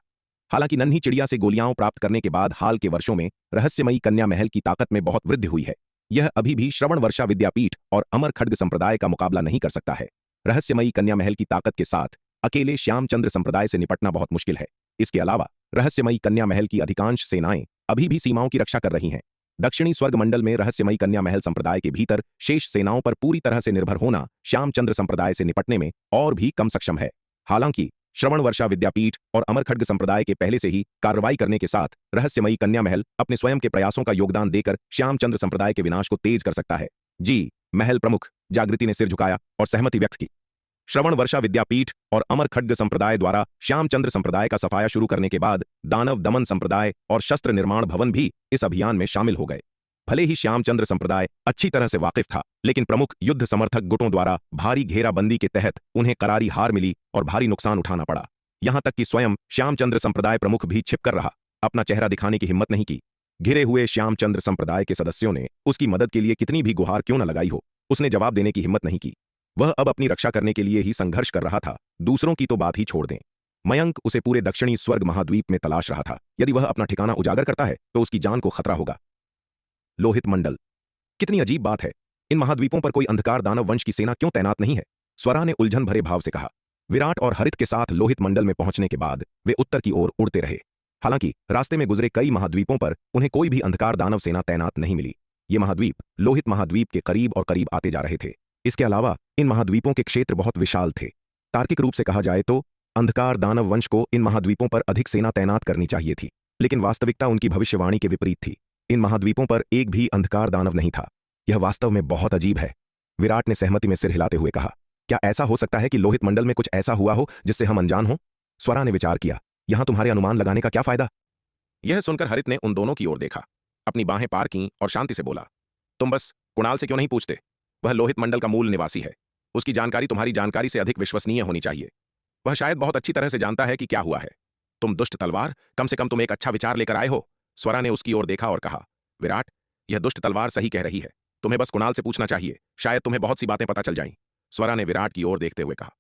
हालांकि नन्ही चिड़िया से गोलियां प्राप्त करने के बाद हाल के वर्षों में रहस्यमयी कन्या महल की ताकत में बहुत वृद्धि हुई है। यह अभी भी श्रवण वर्षा विद्यापीठ और अमर खड्ग संप्रदाय का मुकाबला नहीं कर सकता है। रहस्यमयी कन्या महल की ताकत के साथ अकेले श्यामचंद्र संप्रदाय से निपटना बहुत मुश्किल है। इसके अलावा रहस्यमयी कन्या महल की अधिकांश सेनाएं अभी भी सीमाओं की रक्षा कर रही हैं। दक्षिणी स्वर्ग मंडल में रहस्यमयी कन्या महल संप्रदाय के भीतर शेष सेनाओं पर पूरी तरह से निर्भर होना श्यामचंद्र संप्रदाय से निपटने में और भी कम सक्षम है। हालांकि श्रवण वर्षा विद्यापीठ और अमर खड्ग संप्रदाय के पहले से ही कार्रवाई करने के साथ रहस्यमयी कन्या महल अपने स्वयं के प्रयासों का योगदान देकर श्यामचंद्र संप्रदाय के विनाश को तेज कर सकता है। जी, महल प्रमुख, जागृति ने सिर झुकाया और सहमति व्यक्त की। श्रवण वर्षा विद्यापीठ और अमर खड्ग संप्रदाय द्वारा श्यामचंद्र संप्रदाय का सफाया शुरू करने के बाद दानव दमन संप्रदाय और शस्त्र निर्माण भवन भी इस अभियान में शामिल हो गए। भले ही श्यामचंद्र संप्रदाय अच्छी तरह से वाकिफ था, लेकिन प्रमुख युद्ध समर्थक गुटों द्वारा भारी घेराबंदी के तहत उन्हें करारी हार मिली और भारी नुकसान उठाना पड़ा। यहां तक कि स्वयं श्यामचंद्र संप्रदाय प्रमुख भी छिपकर रहा, अपना चेहरा दिखाने की हिम्मत नहीं की। घिरे हुए श्यामचंद्र संप्रदाय के सदस्यों ने उसकी मदद के लिए कितनी भी गुहार क्यों न लगाई हो, उसने जवाब देने की हिम्मत नहीं की। वह अब अपनी रक्षा करने के लिए ही संघर्ष कर रहा था, दूसरों की तो बात ही छोड़ दें। मयंक उसे पूरे दक्षिणी स्वर्ग महाद्वीप में तलाश रहा था। यदि वह अपना ठिकाना उजागर करता है तो उसकी जान को खतरा होगा। लोहित मंडल। कितनी अजीब बात है, इन महाद्वीपों पर कोई अंधकार दानव वंश की सेना क्यों तैनात नहीं है? स्वरा ने उलझन भरे भाव से कहा। विराट और हरित के साथ लोहित मंडल में पहुंचने के बाद वे उत्तर की ओर उड़ते रहे। हालांकि रास्ते में गुजरे कई महाद्वीपों पर उन्हें कोई भी अंधकार दानव सेना तैनात नहीं मिली। ये महाद्वीप लोहित महाद्वीप के करीब और करीब आते जा रहे थे। इसके अलावा इन महाद्वीपों के क्षेत्र बहुत विशाल थे। तार्किक रूप से कहा जाए तो अंधकार दानव वंश को इन महाद्वीपों पर अधिक सेना तैनात करनी चाहिए थी, लेकिन वास्तविकता उनकी भविष्यवाणी के विपरीत थी। इन महाद्वीपों पर एक भी अंधकार दानव नहीं था। यह वास्तव में बहुत अजीब है। विराट ने सहमति में सिर हिलाते हुए कहा। क्या ऐसा हो सकता है कि लोहित मंडल में कुछ ऐसा हुआ हो जिससे हम अनजान हो? स्वरा ने विचार किया। यहां तुम्हारे अनुमान लगाने का क्या फायदा? यह सुनकर हरित ने उन दोनों की ओर देखा, अपनी बाहें पार की और शांति से बोला, तुम बस कुणाल से क्यों नहीं पूछते? वह लोहित मंडल का मूल निवासी है। उसकी जानकारी तुम्हारी जानकारी से अधिक विश्वसनीय होनी चाहिए। वह शायद बहुत अच्छी तरह से जानता है कि क्या हुआ है। तुम दुष्ट तलवार, कम से कम तुम एक अच्छा विचार लेकर आए हो। स्वरा ने उसकी ओर देखा और कहा, विराट, यह दुष्ट तलवार सही कह रही है। तुम्हें बस कुणाल से पूछना चाहिए, शायद तुम्हें बहुत सी बातें पता चल जाएं। स्वरा ने विराट की ओर देखते हुए कहा।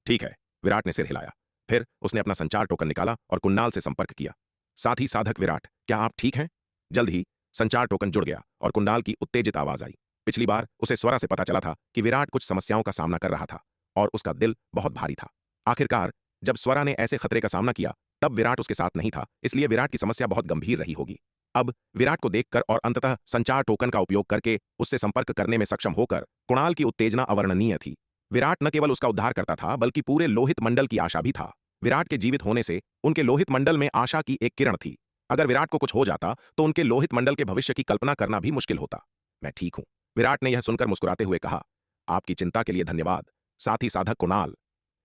ठीक है। विराट ने सिर हिलाया। फिर उसने अपना संचार टोकन निकाला और कुणाल से संपर्क किया। साथी साधक विराट, क्या आप ठीक हैं? जल्द ही संचार टोकन जुड़ गया और कुणाल की उत्तेजित आवाज आई। पिछली बार उसे स्वरा से पता चला था कि विराट कुछ समस्याओं का सामना कर रहा था और उसका दिल बहुत भारी था। आखिरकार जब स्वरा ने ऐसे खतरे का सामना किया तब विराट उसके साथ नहीं था, इसलिए विराट की समस्या बहुत गंभीर रही होगी। अब विराट को देखकर और अंततः संचार टोकन का उपयोग करके उससे संपर्क करने में सक्षम होकर कुणाल की उत्तेजना अवर्णनीय थी। विराट न केवल उसका उद्धार करता था बल्कि पूरे लोहित मंडल की आशा भी था। विराट के जीवित होने से उनके लोहित मंडल में आशा की एक किरण थी। अगर विराट को कुछ हो जाता तो उनके लोहित मंडल के भविष्य की कल्पना करना भी मुश्किल होता। मैं ठीक हूं, विराट ने यह सुनकर मुस्कुराते हुए कहा। आपकी चिंता के लिए धन्यवाद, साथी साधक कुणाल।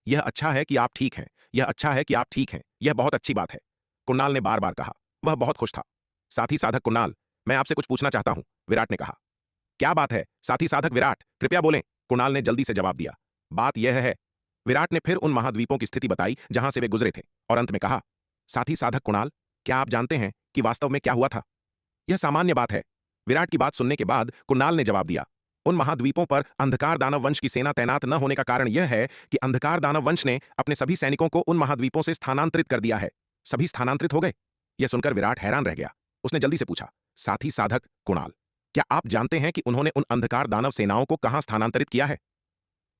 यह अच्छा है कि आप ठीक हैं, यह अच्छा है कि आप ठीक हैं, यह बहुत अच्छी बात है, कुणाल ने बार बार कहा। वह बहुत खुश था। साथी साधक कुणाल, मैं आपसे कुछ पूछना चाहता हूं, विराट ने कहा। क्या बात है साथी साधक विराट, कृपया बोलें, कुणाल ने जल्दी से जवाब दिया। बात यह है, विराट ने फिर उन महाद्वीपों की स्थिति बताई जहां से वे गुजरे थे और अंत में कहा, साथी साधक कुणाल, क्या आप जानते हैं कि वास्तव में क्या हुआ था? यह सामान्य बात है, विराट की बात सुनने के बाद कुणाल ने जवाब दिया। उन महाद्वीपों पर अंधकार दानव वंश की सेना तैनात न होने का कारण यह है कि अंधकार दानव वंश ने अपने सभी सैनिकों को उन महाद्वीपों से स्थानांतरित कर दिया है। सभी स्थानांतरित हो गए? यह सुनकर विराट हैरान रह गया। उसने जल्दी से पूछा, साथी साधक कुणाल, क्या आप जानते हैं कि उन्होंने उन अंधकार दानव सेनाओं को कहां स्थानांतरित किया है?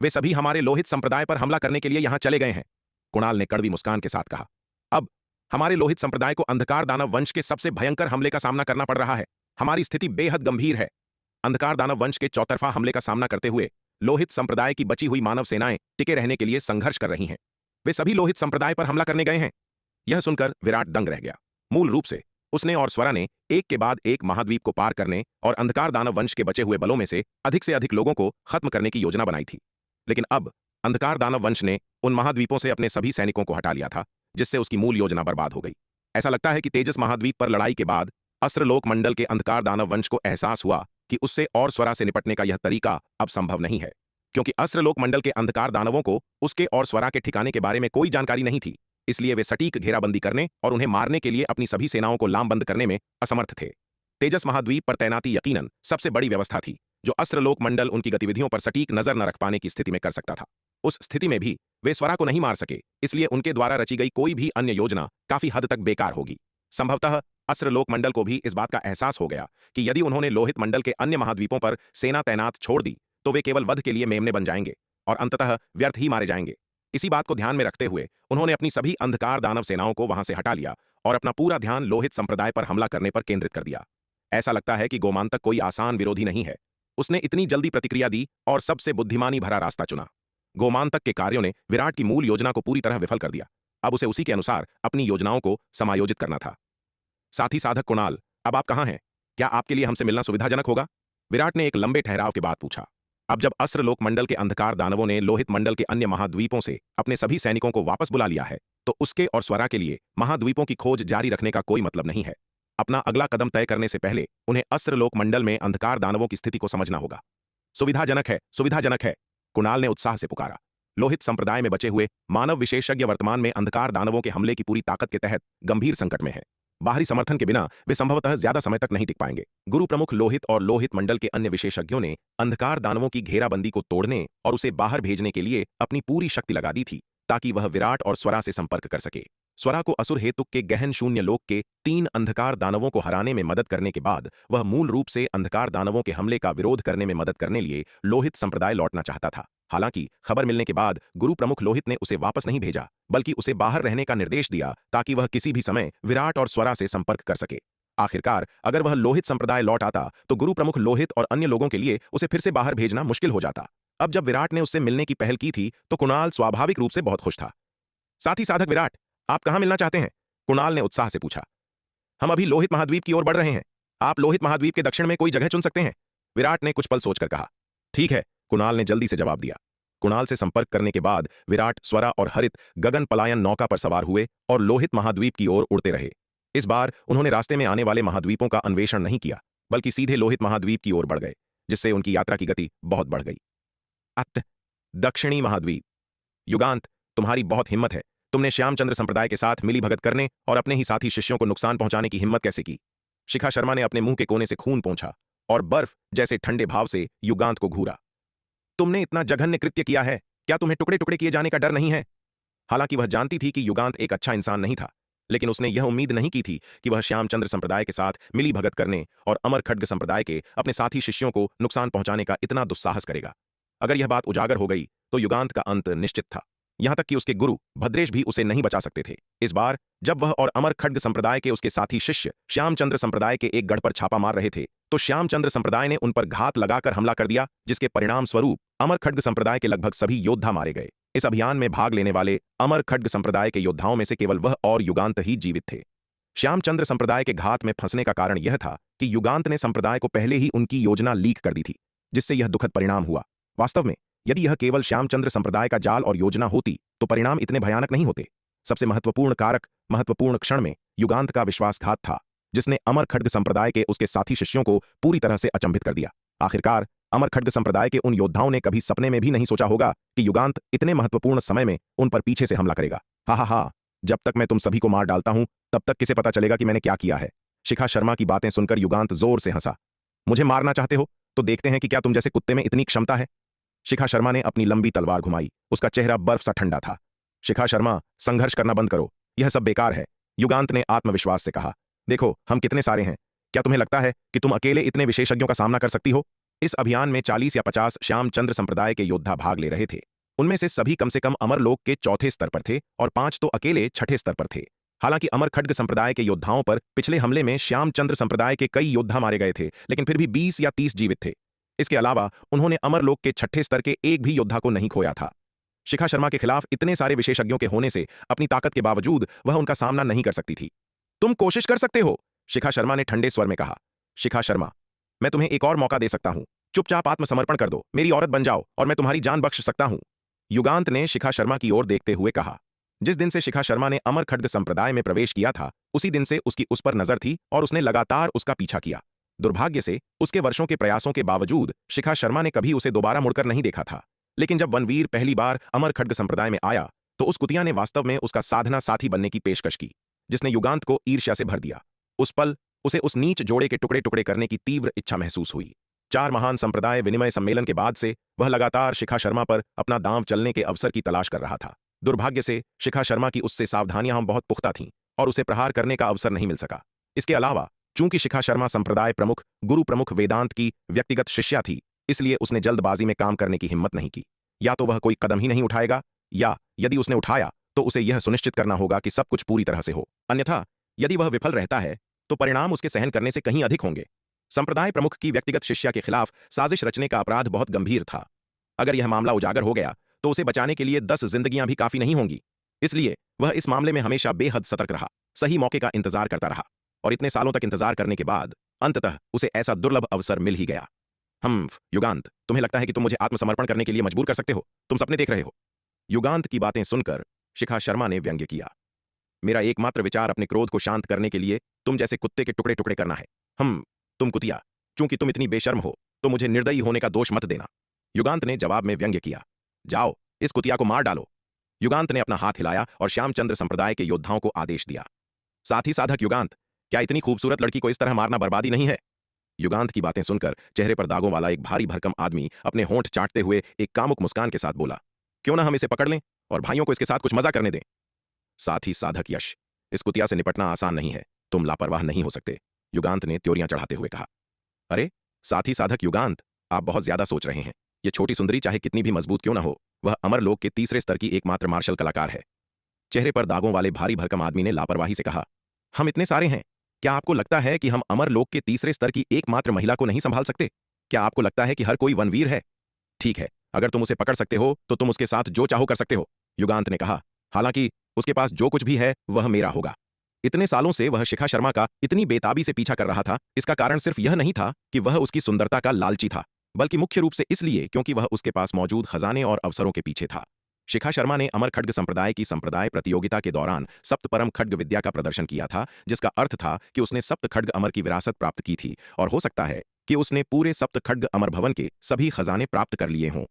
वे सभी हमारे लोहित संप्रदाय पर हमला करने के लिए यहां चले गए हैं, कुणाल ने कड़वी मुस्कान के साथ कहा। अब हमारे लोहित संप्रदाय को अंधकार दानव वंश के सबसे भयंकर हमले का सामना करना पड़ रहा है। हमारी स्थिति बेहद गंभीर है। अंधकार दानव वंश के चौतरफा हमले का सामना करते हुए लोहित संप्रदाय की बची हुई मानव सेनाएं टिके रहने के लिए संघर्ष कर रही हैं। वे सभी लोहित संप्रदाय पर हमला करने गए हैं। यह सुनकर विराट दंग रह गया। मूल रूप से उसने और स्वरा ने एक के बाद एक महाद्वीप को पार करने और अंधकार दानव वंश के बचे हुए बलों में से अधिक लोगों को खत्म करने की योजना बनाई थी। लेकिन अब अंधकार दानव वंश ने उन महाद्वीपों से अपने सभी सैनिकों को हटा लिया था, जिससे उसकी मूल योजना बर्बाद हो गई। ऐसा लगता है कि तेजस महाद्वीप पर लड़ाई के बाद अस्त्रलोक मंडल के अंधकार दानव वंश को एहसास हुआ कि उससे और स्वरा से निपटने का यह तरीका अब संभव नहीं है, क्योंकि अस्त्रलोक मंडल के अंधकार दानवों को उसके और स्वरा के ठिकाने के बारे में कोई जानकारी नहीं थी। इसलिए वे सटीक घेराबंदी करने और उन्हें मारने के लिए अपनी सभी सेनाओं को लामबंद करने में असमर्थ थे। तेजस महाद्वीप पर तैनाती यकीनन सबसे बड़ी व्यवस्था थी जो अस्त्रलोक मंडल उनकी गतिविधियों पर सटीक नजर न रख पाने की स्थिति में कर सकता था। उस स्थिति में भी वे स्वरा को नहीं मार सके, इसलिए उनके द्वारा रची गई कोई भी अन्य योजना काफी हद तक बेकार होगी। संभवतः अस्त्रलोक मंडल को भी इस बात का एहसास हो गया कि यदि उन्होंने लोहित मंडल के अन्य महाद्वीपों पर सेना तैनात छोड़ दी तो वे केवल वध के लिए मेमने बन जाएंगे और अंततः व्यर्थ ही मारे जाएंगे। इसी बात को ध्यान में रखते हुए उन्होंने अपनी सभी अंधकार दानव सेनाओं को वहां से हटा लिया और अपना पूरा ध्यान लोहित संप्रदाय पर हमला करने पर केंद्रित कर दिया। ऐसा लगता है कि गोमांतक कोई आसान विरोधी नहीं है। उसने इतनी जल्दी प्रतिक्रिया दी और सबसे बुद्धिमानी भरा रास्ता चुना। गोमांतक के कार्यों ने विराट की मूल योजना को पूरी तरह विफल कर दिया। अब उसे उसी के अनुसार अपनी योजनाओं को समायोजित करना था। साथी साधक कुणाल, अब आप कहां हैं? क्या आपके लिए हमसे मिलना सुविधाजनक होगा? विराट ने एक लंबे ठहराव के बाद पूछा। अब जब अस्त्रलोक मंडल के अंधकार दानवों ने लोहित मंडल के अन्य महाद्वीपों से अपने सभी सैनिकों को वापस बुला लिया है तो उसके और स्वरा के लिए महाद्वीपों की खोज जारी रखने का कोई मतलब नहीं है। अपना अगला कदम तय करने से पहले उन्हें अस्त्रलोक मंडल में अंधकार दानवों की स्थिति को समझना होगा। सुविधाजनक है, सुविधाजनक है, कुणाल ने उत्साह से पुकारा। लोहित संप्रदाय में बचे हुए मानव विशेषज्ञ वर्तमान में अंधकार दानवों के हमले की पूरी ताकत के तहत गंभीर संकट में है। बाहरी समर्थन के बिना वे संभवतः ज्यादा समय तक नहीं टिक पाएंगे। गुरु प्रमुख लोहित और लोहित मंडल के अन्य विशेषज्ञों ने अंधकार दानवों की घेराबंदी को तोड़ने और उसे बाहर भेजने के लिए अपनी पूरी शक्ति लगा दी थी ताकि वह विराट और स्वरा से संपर्क कर सके। स्वरा को असुर हेतुक के गहन शून्य लोक के 3 अंधकार दानवों को हराने में मदद करने के बाद वह मूल रूप से अंधकार दानवों के हमले का विरोध करने में मदद करने लिए लोहित संप्रदाय लौटना चाहता था। हालांकि खबर मिलने के बाद गुरु प्रमुख लोहित ने उसे वापस नहीं भेजा, बल्कि उसे बाहर रहने का निर्देश दिया ताकि वह किसी भी समय विराट और स्वरा से संपर्क कर सके। आखिरकार अगर वह लोहित संप्रदाय लौट आता तो गुरु प्रमुख लोहित और अन्य लोगों के लिए उसे फिर से बाहर भेजना मुश्किल हो जाता। अब जब विराट ने उससे मिलने की पहल की थी तो कुणाल स्वाभाविक रूप से बहुत खुश था। साथी साधक विराट, आप कहां मिलना चाहते हैं? कुणाल ने उत्साह से पूछा। हम अभी लोहित महाद्वीप की ओर बढ़ रहे हैं। आप लोहित महाद्वीप के दक्षिण में कोई जगह चुन सकते हैं। विराट ने कुछ पल सोचकर कहा। ठीक है, कुणाल ने जल्दी से जवाब दिया। कुणाल से संपर्क करने के बाद विराट, स्वरा और हरित गगन पलायन नौका पर सवार हुए और लोहित महाद्वीप की ओर उड़ते रहे। इस बार उन्होंने रास्ते में आने वाले महाद्वीपों का अन्वेषण नहीं किया, बल्कि सीधे लोहित महाद्वीप की ओर बढ़ गए, जिससे उनकी यात्रा की गति बहुत बढ़ गई। दक्षिणी महाद्वीप। युगांत, तुम्हारी बहुत हिम्मत है। तुमने श्यामचंद्र संप्रदाय के साथ मिली भगत करने और अपने ही साथी शिष्यों को नुकसान पहुंचाने की हिम्मत कैसे की? शिखा शर्मा ने अपने मुंह के कोने से खून पोंछा और बर्फ जैसे ठंडे भाव से युगांत को घूरा। तुमने इतना जघन्य कृत्य किया है, क्या तुम्हें टुकड़े टुकड़े किए जाने का डर नहीं है? हालांकि वह जानती थी कि युगांत एक अच्छा इंसान नहीं था, लेकिन उसने यह उम्मीद नहीं की थी कि वह श्यामचंद्र संप्रदाय के साथ मिली भगत करने और अमर खड्ग संप्रदाय के अपने साथी शिष्यों को नुकसान पहुंचाने का इतना दुस्साहस करेगा। अगर यह बात उजागर हो गई तो युगांत का अंत निश्चित था। यहां तक कि उसके गुरु भद्रेश भी उसे नहीं बचा सकते थे। इस बार जब वह और अमर खड्ग संप्रदाय के उसके साथी शिष्य श्यामचंद्र संप्रदाय के एक गढ़ पर छापा मार रहे थे तो श्यामचंद्र संप्रदाय ने उन पर घात लगाकर हमला कर दिया, जिसके परिणाम स्वरूप अमर खड्ग संप्रदाय के लगभग सभी योद्धा मारे गए। इस अभियान में भाग लेने वाले अमर खड्ग संप्रदाय के योद्धाओं में से केवल वह और युगांत ही जीवित थे। श्यामचंद्र संप्रदाय के घात में फंसने का कारण यह था कि युगांत ने संप्रदाय को पहले ही उनकी योजना लीक कर दी थी, जिससे यह दुखद परिणाम हुआ। वास्तव में यदि यह केवल श्यामचंद्र संप्रदाय का जाल और योजना होती तो परिणाम इतने भयानक नहीं होते। सबसे महत्वपूर्ण कारक महत्वपूर्ण क्षण में युगांत का विश्वासघात था, जिसने अमर खड्ग संप्रदाय के उसके साथी शिष्यों को पूरी तरह से अचंभित कर दिया। आखिरकार अमर खड्ग संप्रदाय के उन योद्धाओं ने कभी सपने में भी नहीं सोचा होगा कि युगांत इतने महत्वपूर्ण समय में उन पर पीछे से हमला करेगा। हा, जब तक मैं तुम सभी को मार डालता हूं तब तक किसे पता चलेगा कि मैंने क्या किया है। शिखा शर्मा की बातें सुनकर युगांत जोर से हंसा। मुझे मारना चाहते हो तो देखते हैं कि क्या तुम जैसे कुत्ते में इतनी क्षमता है। शिखा शर्मा ने अपनी लंबी तलवार घुमाई। उसका चेहरा बर्फ सा ठंडा था। शिखा शर्मा, संघर्ष करना बंद करो, यह सब बेकार है, युगांत ने आत्मविश्वास से कहा। देखो हम कितने सारे हैं, क्या तुम्हें लगता है कि तुम अकेले इतने विशेषज्ञों का सामना कर सकती हो? इस अभियान में 40 या 50 श्यामचंद्र संप्रदाय के योद्धा भाग ले रहे थे। उनमें से सभी कम से कम अमरलोक के चौथे स्तर पर थे और 5 तो अकेले छठे स्तर पर थे। हालांकि अमर खड्ग संप्रदाय के योद्धाओं पर पिछले हमले में श्यामचंद्र संप्रदाय के कई योद्धा मारे गए थे, लेकिन फिर भी 20 या 30 जीवित थे। इसके अलावा उन्होंने अमरलोक के छठे स्तर के एक भी योद्धा को नहीं खोया था। शिखा शर्मा के खिलाफ इतने सारे विशेषज्ञों के होने से अपनी ताकत के बावजूद वह उनका सामना नहीं कर सकती थी। तुम कोशिश कर सकते हो, शिखा शर्मा ने ठंडे स्वर में कहा। शिखा शर्मा, मैं तुम्हें एक और मौका दे सकता हूं। चुपचाप आत्मसमर्पण कर दो, मेरी औरत बन जाओ और मैं तुम्हारी जान बख्श सकता हूं, युगांत ने शिखा शर्मा की ओर देखते हुए कहा। जिस दिन से शिखा शर्मा ने अमर खड्ग संप्रदाय में प्रवेश किया था उसी दिन से उसकी उस पर नजर थी और उसने लगातार उसका पीछा किया। दुर्भाग्य से उसके वर्षों के प्रयासों के बावजूद शिखा शर्मा ने कभी उसे दोबारा मुड़कर नहीं देखा था। लेकिन जब वनवीर पहली बार अमर खड्ग संप्रदाय में आया तो उस कुतिया ने वास्तव में उसका साधना साथी बनने की पेशकश की, जिसने युगांत को ईर्ष्या से भर दिया। उस पल उसे उस नीच जोड़े के टुकड़े टुकड़े करने की तीव्र इच्छा महसूस हुई। 4 महान संप्रदाय विनिमय सम्मेलन के बाद से वह लगातार शिखा शर्मा पर अपना दांव चलने के अवसर की तलाश कर रहा था। दुर्भाग्य से शिखा शर्मा की उससे सावधानियां बहुत पुख्ता थीं और उसे प्रहार करने का अवसर नहीं मिल सका। इसके अलावा चूंकि शिखा शर्मा संप्रदाय प्रमुख गुरु प्रमुख वेदांत की व्यक्तिगत शिष्या थी, इसलिए उसने जल्दबाजी में काम करने की हिम्मत नहीं की। या तो वह कोई कदम ही नहीं उठाएगा, या यदि उसने उठाया तो उसे यह सुनिश्चित करना होगा कि सब कुछ पूरी तरह से हो। अन्यथा यदि वह विफल रहता है तो परिणाम उसके सहन करने से कहीं अधिक होंगे। संप्रदाय प्रमुख की व्यक्तिगत शिष्या के खिलाफ साजिश रचने का अपराध बहुत गंभीर था। अगर यह मामला उजागर हो गया तो उसे बचाने के लिए 10 जिंदगियां भी काफी नहीं होंगी। इसलिए वह इस मामले में हमेशा बेहद सतर्क रहा, सही मौके का इंतजार करता रहा और इतने सालों तक इंतजार करने के बाद अंततः उसे ऐसा दुर्लभ अवसर मिल ही गया। युगांत, तुम्हें लगता है कि तुम मुझे आत्मसमर्पण करने के लिए मजबूर कर सकते हो? तुम सपने देख रहे हो। युगांत की बातें सुनकर शिखा शर्मा ने व्यंग्य किया। मेरा एकमात्र विचार अपने क्रोध को शांत करने के लिए तुम जैसे कुत्ते के टुकड़े टुकड़े करना है। तुम कुतिया, चूंकि तुम इतनी बेशर्म हो तो मुझे निर्दयी होने का दोष मत देना, युगांत ने जवाब में व्यंग्य किया। जाओ, इस कुतिया को मार डालो। युगांत ने अपना हाथ हिलाया और श्यामचंद्र संप्रदाय के योद्धाओं को आदेश दिया। साथी साधक युगांत, क्या इतनी खूबसूरत लड़की को इस तरह मारना बर्बादी नहीं है? युगांत की बातें सुनकर चेहरे पर दागों वाला एक भारी भरकम आदमी अपने होंठ चाटते हुए एक कामुक मुस्कान के साथ बोला, क्यों ना हम इसे पकड़ लें और भाइयों को इसके साथ कुछ मजा करने दें। साथ ही साधक यश, इस कुतिया से निपटना आसान नहीं है, तुम लापरवाह नहीं हो सकते, युगांत ने त्योरियां चढ़ाते हुए कहा। अरे साथी साधक युगांत, आप बहुत ज्यादा सोच रहे हैं। ये छोटी सुंदरी चाहे कितनी भी मजबूत क्यों ना हो, वह अमरलोक के तीसरे स्तर की एकमात्र मार्शल कलाकार है। चेहरे पर दागों वाले भारी भरकम आदमी ने लापरवाही से कहा। हम इतने सारे हैं, क्या आपको लगता है कि हम अमरलोक के तीसरे स्तर की एकमात्र महिला को नहीं संभाल सकते? क्या आपको लगता है कि हर कोई वनवीर है? ठीक है, अगर तुम उसे पकड़ सकते हो तो तुम उसके साथ जो चाहो कर सकते हो, युगांत ने कहा। हालांकि उसके पास जो कुछ भी है वह मेरा होगा। इतने सालों से वह शिखा शर्मा का इतनी बेताबी से पीछा कर रहा था, इसका कारण सिर्फ यह नहीं था कि वह उसकी सुंदरता का लालची था, बल्कि मुख्य रूप से इसलिए क्योंकि वह उसके पास मौजूद खजाने और अवसरों के पीछे था। शिखा शर्मा ने अमर खड्ग संप्रदाय की संप्रदाय प्रतियोगिता के दौरान सप्त परम खड्ग विद्या का प्रदर्शन किया था, जिसका अर्थ था कि उसने सप्त खड्ग अमर की विरासत प्राप्त की थी, और हो सकता है कि उसने पूरे सप्त खड्ग अमर भवन के सभी खजाने प्राप्त कर लिए हों।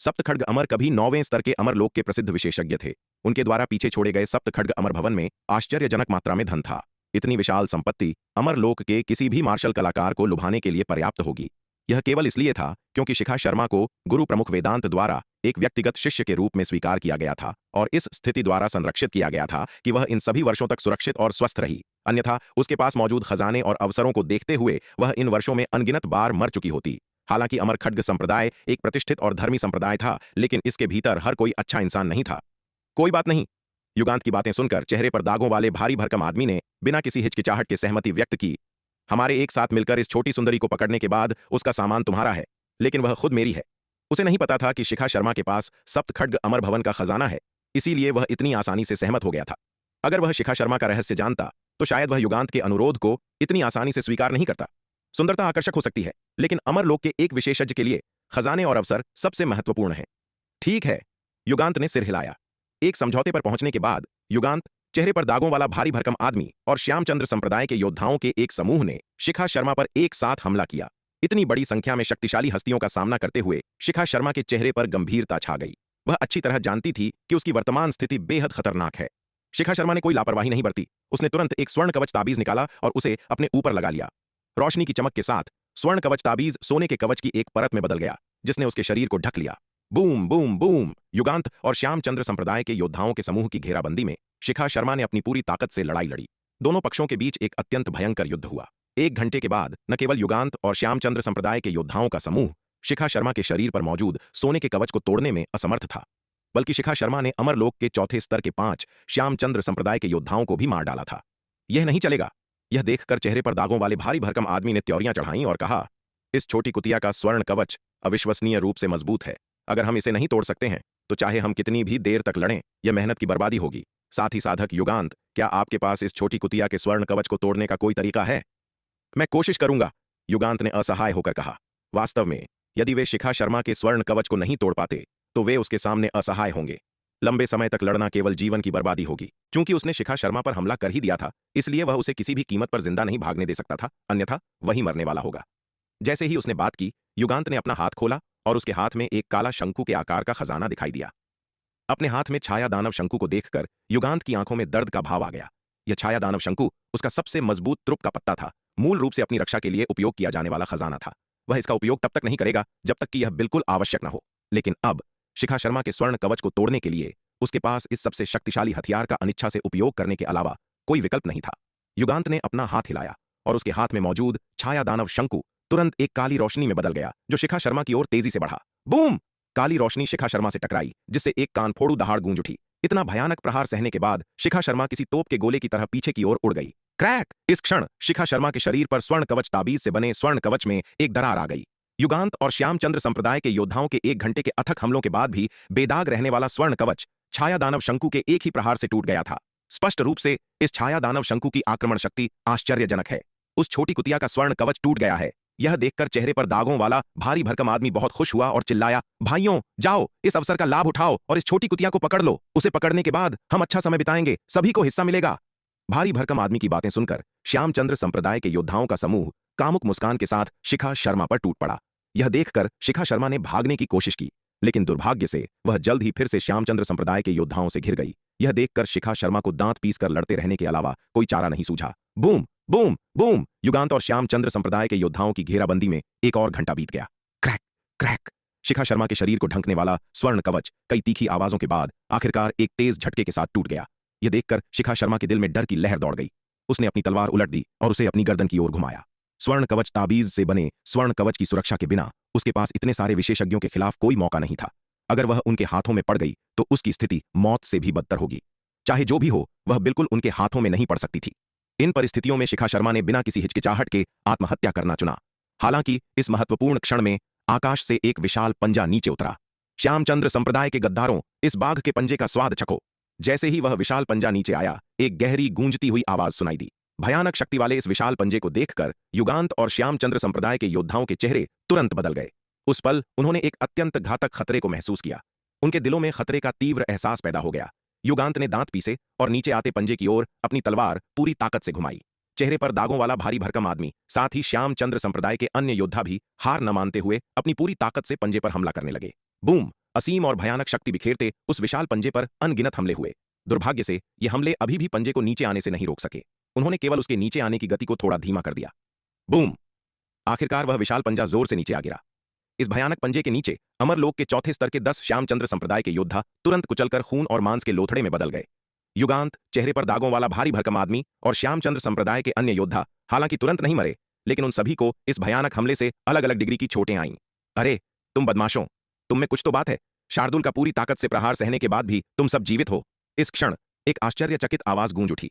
सप्त खड्ग अमर कभी 9वें स्तर के अमरलोक के प्रसिद्ध विशेषज्ञ थे। उनके द्वारा पीछे छोड़े गए सप्त खड्ग अमर भवन में आश्चर्यजनक मात्रा में धन था। इतनी विशाल संपत्ति अमरलोक के किसी भी मार्शल कलाकार को लुभाने के लिए पर्याप्त होगी। यह केवल इसलिए था क्योंकि शिखा शर्मा को गुरु प्रमुख वेदांत द्वारा एक व्यक्तिगत शिष्य के रूप में स्वीकार किया गया था, और इस स्थिति द्वारा संरक्षित किया गया था कि वह इन सभी वर्षों तक सुरक्षित और स्वस्थ रही। अन्यथा उसके पास मौजूद खजाने और अवसरों को देखते हुए वह इन वर्षों में अनगिनत बार मर चुकी होती। हालांकि अमर खड्ग संप्रदाय एक प्रतिष्ठित और धर्मी संप्रदाय था, लेकिन इसके भीतर हर कोई अच्छा इंसान नहीं था। कोई बात नहीं, युगांत की बातें सुनकर चेहरे पर दागों वाले भारी भरकम आदमी ने बिना किसी हिचकिचाहट के सहमति व्यक्त की। हमारे एक साथ मिलकर इस छोटी सुंदरी को पकड़ने के बाद उसका सामान तुम्हारा है, लेकिन वह खुद मेरी है। उसे नहीं पता था कि शिखा शर्मा के पास सप्त खड्ग अमर भवन का खजाना है, इसीलिए वह इतनी आसानी से सहमत हो गया था। अगर वह शिखा शर्मा का रहस्य जानता तो शायद वह युगांत के अनुरोध को इतनी आसानी से स्वीकार नहीं करता। सुंदरता आकर्षक हो सकती है, लेकिन अमरलोक के एक विशेषज्ञ के लिए खजाने और अवसर सबसे महत्वपूर्ण हैं। ठीक है, युगांत ने सिर हिलाया। एक समझौते पर पहुंचने के बाद युगांत, चेहरे पर दागों वाला भारी भरकम आदमी और श्यामचंद्र संप्रदाय के योद्धाओं के एक समूह ने शिखा शर्मा पर एक साथ हमला किया। इतनी बड़ी संख्या में शक्तिशाली हस्तियों का सामना करते हुए शिखा शर्मा के चेहरे पर गंभीरता छा गई। वह अच्छी तरह जानती थी कि उसकी वर्तमान स्थिति बेहद खतरनाक है। शिखा शर्मा ने कोई लापरवाही नहीं बरती। उसने तुरंत एक स्वर्ण कवच ताबीज निकाला और उसे अपने ऊपर लगा लिया। रोशनी की चमक के साथ स्वर्ण कवच ताबीज सोने के कवच की एक परत में बदल गया, जिसने उसके शरीर को ढक लिया। बूम बूम बूम, युगांत और श्यामचंद्र संप्रदाय के योद्धाओं के समूह की घेराबंदी में शिखा शर्मा ने अपनी पूरी ताकत से लड़ाई लड़ी। दोनों पक्षों के बीच एक अत्यंत भयंकर युद्ध हुआ। 1 घंटे के बाद न केवल युगांत और श्यामचंद्र संप्रदाय के योद्धाओं का समूह शिखा शर्मा के शरीर पर मौजूद सोने के कवच को तोड़ने में असमर्थ था, बल्कि शिखा शर्मा ने अमरलोक के चौथे स्तर के 5 श्यामचंद्र संप्रदाय के योद्धाओं को भी मार डाला था। यह नहीं चलेगा। यह देखकर चेहरे पर दागों वाले भारी भरकम आदमी ने त्योरियां चढ़ाईं और कहा, इस छोटी कुतिया का स्वर्ण कवच अविश्वसनीय रूप से मजबूत है। अगर हम इसे नहीं तोड़ सकते हैं तो चाहे हम कितनी भी देर तक लड़ें, यह मेहनत की बर्बादी होगी। साथ ही साधक युगांत, क्या आपके पास इस छोटी कुतिया के स्वर्ण कवच को तोड़ने का कोई तरीका है? मैं कोशिश करूंगा, युगांत ने असहाय होकर कहा। वास्तव में यदि वे शिखा शर्मा के स्वर्ण कवच को नहीं तोड़ पाते तो वे उसके सामने असहाय होंगे। लंबे समय तक लड़ना केवल जीवन की बर्बादी होगी। चूंकि उसने शिखा शर्मा पर हमला कर ही दिया था, इसलिए वह उसे किसी भी कीमत पर जिंदा नहीं भागने दे सकता था, अन्यथा वही मरने वाला होगा। जैसे ही उसने बात की, युगांत ने अपना हाथ खोला और उसके हाथ में एक काला शंकु के आकार का खजाना दिखाई दिया। अपने हाथ में छाया दानव शंकु को देखकर युगांत की आंखों में दर्द का भाव आ गया। यह छाया दानव शंकु उसका सबसे मजबूत त्रुप का पत्ता था, मूल रूप से अपनी रक्षा के लिए उपयोग किया जाने वाला खजाना था। वह इसका उपयोग तब तक नहीं करेगा जब तक कि यह बिल्कुल आवश्यक न हो। लेकिन अब शिखा शर्मा के स्वर्ण कवच को तोड़ने के लिए उसके पास इस सबसे शक्तिशाली हथियार का अनिच्छा से उपयोग करने के अलावा कोई विकल्प नहीं था। युगांत ने अपना हाथ हिलाया और उसके हाथ में मौजूद छाया दानव शंकु तुरंत एक काली रोशनी में बदल गया, जो शिखा शर्मा की ओर तेजी से बढ़ा। बूम! काली रोशनी शिखा शर्मा से टकराई, जिससे एक कानफोड़ू दहाड़ गूंज उठी। इतना भयानक प्रहार सहने के बाद शिखा शर्मा किसी तोप के गोले की तरह पीछे की ओर उड़ गई। क्रैक! इस क्षण शिखा शर्मा के शरीर पर स्वर्ण कवच ताबीज से बने स्वर्ण कवच में एक दरार आ गई। युगांत और श्यामचंद्र संप्रदाय के योद्धाओं के 1 घंटे के अथक हमलों के बाद भी बेदाग रहने वाला स्वर्ण कवच छाया दानव शंकु के एक ही प्रहार से टूट गया था। स्पष्ट रूप से इस छाया दानव शंकु की आक्रमण शक्ति आश्चर्यजनक है। उस छोटी कुतिया का स्वर्ण कवच टूट गया है। यह देखकर चेहरे पर दागों वाला भारी भरकम आदमी बहुत खुश हुआ और चिल्लाया, भाइयों, जाओ, इस अवसर का लाभ उठाओ और इस छोटी कुतिया को पकड़ लो। उसे पकड़ने के बाद हम अच्छा समय बिताएंगे, सभी को हिस्सा मिलेगा। भारी भरकम आदमी की बातें सुनकर श्यामचंद्र संप्रदाय के योद्धाओं का समूह कामुक मुस्कान के साथ शिखा शर्मा पर टूट पड़ा। यह देखकर शिखा शर्मा ने भागने की कोशिश की, लेकिन दुर्भाग्य से वह जल्द ही फिर से श्यामचंद्र संप्रदाय के योद्धाओं से घिर गई। यह देखकर शिखा शर्मा को दांत पीसकर लड़ते रहने के अलावा कोई चारा नहीं सूझा। Boom boom boom! युगांत और श्यामचंद्र संप्रदाय के योद्धाओं की घेराबंदी में एक और घंटा बीत गया। Crack crack! शिखा शर्मा के शरीर को ढंकने वाला स्वर्ण कवच कई तीखी आवाजों के बाद आखिरकार एक तेज झटके के साथ टूट गया। यह देखकर शिखा शर्मा के दिल में डर की लहर दौड़ गई। उसने अपनी तलवार उलट दी और उसे अपनी गर्दन की ओर घुमाया। स्वर्ण कवच ताबीज से बने स्वर्ण कवच की सुरक्षा के बिना उसके पास इतने सारे विशेषज्ञों के खिलाफ कोई मौका नहीं था। अगर वह उनके हाथों में पड़ गई तो उसकी स्थिति मौत से भी बदतर होगी। चाहे जो भी हो, वह बिल्कुल उनके हाथों में नहीं पड़ सकती थी। इन परिस्थितियों में शिखा शर्मा ने बिना किसी हिचकिचाहट के आत्महत्या करना चुना। हालांकि इस महत्वपूर्ण क्षण में आकाश से एक विशाल पंजा नीचे उतरा। श्यामचंद्र संप्रदाय के गद्दारों, इस बाघ के पंजे का स्वाद चखो। जैसे ही वह विशाल पंजा नीचे आया, एक गहरी गूंजती हुई आवाज सुनाई दी। भयानक शक्ति वाले इस विशाल पंजे को देखकर युगांत और श्यामचंद्र संप्रदाय के योद्धाओं के चेहरे तुरंत बदल गए। उस पल उन्होंने एक अत्यंत घातक खतरे को महसूस किया। उनके दिलों में खतरे का तीव्र एहसास पैदा हो गया। युगांत ने दांत पीसे और नीचे आते पंजे की ओर अपनी तलवार पूरी ताकत से घुमाई। चेहरे पर दागों वाला भारी भरकम आदमी, साथ ही श्यामचंद्र संप्रदाय के अन्य योद्धा भी हार न मानते हुए अपनी पूरी ताकत से पंजे पर हमला करने लगे। बूम! असीम और भयानक शक्ति बिखेरते उस विशाल पंजे पर अनगिनत हमले हुए। दुर्भाग्य से ये हमले अभी भी पंजे को नीचे आने से नहीं रोक सके। उन्होंने केवल उसके नीचे आने की गति को थोड़ा धीमा कर दिया। बूम! आखिरकार वह विशाल पंजा जोर से नीचे आ गिरा। इस भयानक पंजे के नीचे अमरलोक के चौथे स्तर के 10 श्यामचंद्र संप्रदाय के योद्धा तुरंत कुचलकर खून और मांस के लोथड़े में बदल गए। युगांत, चेहरे पर दागों वाला भारी भरकम आदमी और श्यामचंद्र संप्रदाय के अन्य योद्धा हालांकि तुरंत नहीं मरे, लेकिन उन सभी को इस भयानक हमले से अलग अलग डिग्री की चोटें आईं। अरे तुम बदमाशों, तुम में कुछ तो बात है। शार्दुल का पूरी ताकत से प्रहार सहने के बाद भी तुम सब जीवित हो। इस क्षण एक आश्चर्यचकित आवाज गूंज उठी।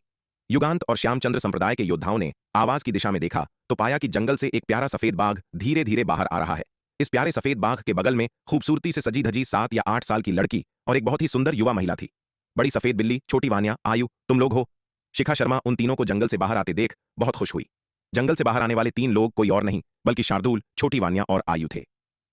युगांत और श्यामचंद्र संप्रदाय के योद्धाओं ने आवाज की दिशा में देखा तो पाया कि जंगल से एक प्यारा सफेद बाघ धीरे धीरे बाहर आ रहा है। इस प्यारे सफेद बाघ के बगल में खूबसूरती से सजी धजी 7 या 8 साल की लड़की और एक बहुत ही सुंदर युवा महिला थी। बड़ी सफेद बिल्ली, छोटी वानिया, आयु, तुम लोग हो। शिखा शर्मा उन तीनों को जंगल से बाहर आते देख बहुत खुश हुई। जंगल से बाहर आने वाले 3 लोग कोई और नहीं बल्कि शार्दुल, छोटी वानिया और आयु थे।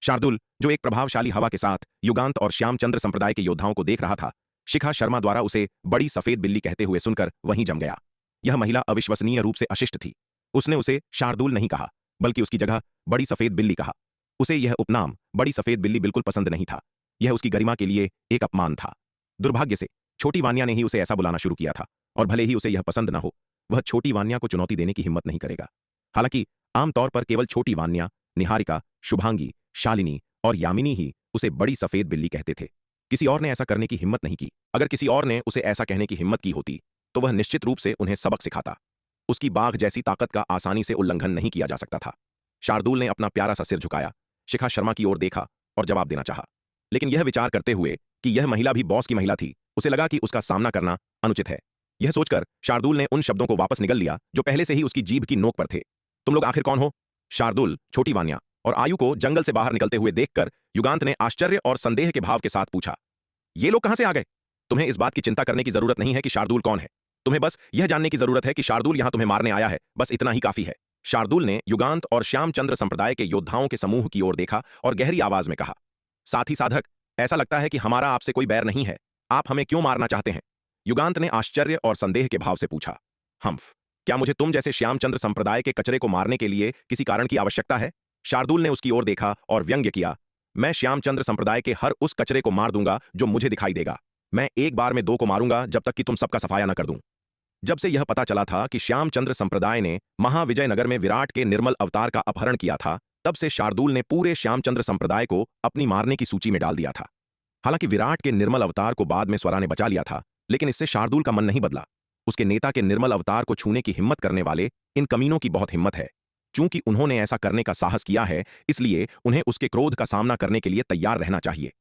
शार्दुल, जो एक प्रभावशाली हवा के साथ युगांत और श्यामचंद्र संप्रदाय के योद्धाओं को देख रहा था, शिखा शर्मा द्वारा उसे बड़ी सफेद बिल्ली कहते हुए सुनकर वहीं जम गया। यह महिला अविश्वसनीय रूप से अशिष्ट थी। उसने उसे शार्दुल नहीं कहा बल्कि उसकी जगह बड़ी सफेद बिल्ली कहा। उसे यह उपनाम बड़ी सफेद बिल्ली बिल्कुल पसंद नहीं था। यह उसकी गरिमा के लिए एक अपमान था। दुर्भाग्य से छोटी वानिया ने ही उसे ऐसा बुलाना शुरू किया था, और भले ही उसे यह पसंद न हो, वह छोटी वानिया को चुनौती देने की हिम्मत नहीं करेगा। हालांकि आमतौर पर केवल छोटी वानिया, निहारिका, शुभांगी, शालिनी और यामिनी ही उसे बड़ी सफेद बिल्ली कहते थे। किसी और ने ऐसा करने की हिम्मत नहीं की। अगर किसी और ने उसे ऐसा कहने की हिम्मत की होती तो वह निश्चित रूप से उन्हें सबक सिखाता। उसकी बाघ जैसी ताकत का आसानी से उल्लंघन नहीं किया जा सकता था। शार्दुल ने अपना प्यारा सा सिर झुकाया, शिखा शर्मा की ओर देखा और जवाब देना चाहा, लेकिन यह विचार करते हुए कि यह महिला भी बॉस की महिला थी, उसे लगा कि उसका सामना करना अनुचित है। यह सोचकर शार्दुल ने उन शब्दों को वापस निगल लिया जो पहले से ही उसकी जीभ की नोक पर थे। तुम लोग आखिर कौन हो? शार्दुल, छोटी वानिया और आयु को जंगल से बाहर निकलते हुए देखकर युगांत ने आश्चर्य और संदेह के भाव के साथ पूछा, ये लोग कहां से आ गए? तुम्हें इस बात की चिंता करने की जरूरत नहीं है कि शार्दुल कौन है। तुम्हें बस यह जानने की जरूरत है कि शार्दुल यहां तुम्हें मारने आया है, बस इतना ही काफी है। शार्दुल ने युगांत और श्यामचंद्र संप्रदाय के योद्धाओं के समूह की ओर देखा और गहरी आवाज में कहा, साथी साधक, ऐसा लगता है कि हमारा आपसे कोई बैर नहीं है। आप हमें क्यों मारना चाहते हैं? युगांत ने आश्चर्य और संदेह के भाव से पूछा। हम्फ, क्या मुझे तुम जैसे श्यामचंद्र संप्रदाय के कचरे को मारने के लिए किसी कारण की आवश्यकता है? शार्दुल ने उसकी ओर देखा और व्यंग्य किया, मैं श्यामचंद्र संप्रदाय के हर उस कचरे को मार दूंगा जो मुझे दिखाई देगा। मैं एक बार में 2 को मारूंगा जब तक कि तुम सबका सफाया न कर दूं। जब से यह पता चला था कि श्यामचंद्र संप्रदाय ने महाविजयनगर में विराट के निर्मल अवतार का अपहरण किया था, तब से शार्दुल ने पूरे श्यामचंद्र संप्रदाय को अपनी मारने की सूची में डाल दिया था। हालांकि विराट के निर्मल अवतार को बाद में स्वरा ने बचा लिया था, लेकिन इससे शार्दुल का मन नहीं बदला। उसके नेता के निर्मल अवतार को छूने की हिम्मत करने वाले इन कमीनों की बहुत हिम्मत है। चूंकि उन्होंने ऐसा करने का साहस किया है, इसलिए उन्हें उसके क्रोध का सामना करने के लिए तैयार रहना चाहिए।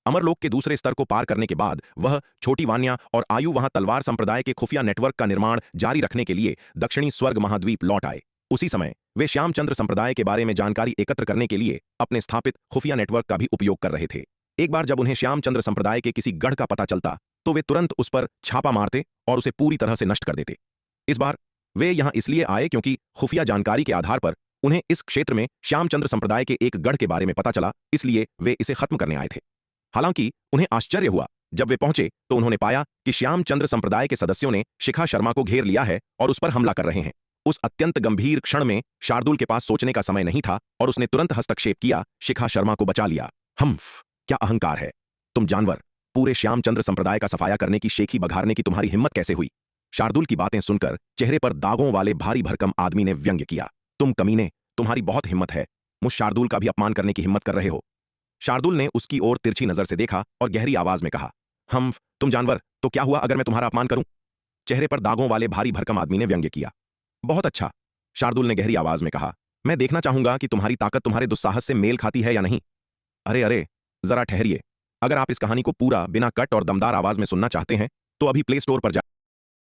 अमरलोक के दूसरे स्तर को पार करने के बाद वह, छोटी वानिया और आयु वहां तलवार संप्रदाय के खुफिया नेटवर्क का निर्माण जारी रखने के लिए दक्षिणी स्वर्ग महाद्वीप लौट आए। उसी समय वे श्यामचंद्र संप्रदाय के बारे में जानकारी एकत्र करने के लिए अपने स्थापित खुफिया नेटवर्क का भी उपयोग कर रहे थे। एक बार जब उन्हें श्यामचंद्र संप्रदाय के किसी गढ़ का पता चलता तो वे तुरंत उस पर छापा मारते और उसे पूरी तरह से नष्ट कर देते। इस बार वे यहां इसलिए आए क्योंकि खुफिया जानकारी के आधार पर उन्हें इस क्षेत्र में श्यामचंद्र संप्रदाय के एक गढ़ के बारे में पता चला, इसलिए वे इसे खत्म करने आए थे। हालांकि उन्हें आश्चर्य हुआ जब वे पहुंचे तो उन्होंने पाया कि श्यामचंद्र संप्रदाय के सदस्यों ने शिखा शर्मा को घेर लिया है और उस पर हमला कर रहे हैं। उस अत्यंत गंभीर क्षण में शार्दुल के पास सोचने का समय नहीं था और उसने तुरंत हस्तक्षेप किया, शिखा शर्मा को बचा लिया। हम्फ, क्या अहंकार है तुम जानवर! पूरे श्यामचंद्र संप्रदाय का सफाया करने की शेखी बघारने की तुम्हारी हिम्मत कैसे हुई? शार्दुल की बातें सुनकर चेहरे पर दागों वाले भारी भरकम आदमी ने व्यंग्य किया, तुम कमीने, तुम्हारी बहुत हिम्मत है, मुझ शार्दुल का भी अपमान करने की हिम्मत कर रहे हो। शार्दुल ने उसकी ओर तिरछी नजर से देखा और गहरी आवाज में कहा, हम्फ, तुम जानवर, तो क्या हुआ अगर मैं तुम्हारा अपमान करूं? चेहरे पर दागों वाले भारी भरकम आदमी ने व्यंग्य किया। बहुत अच्छा, शार्दुल ने गहरी आवाज में कहा। मैं देखना चाहूंगा कि तुम्हारी ताकत तुम्हारे दुस्साहस से मेल खाती है या नहीं। अरे अरे, जरा ठहरिए। अगर आप इस कहानी को पूरा बिना कट और दमदार आवाज में सुनना चाहते हैं तो अभी प्ले स्टोर पर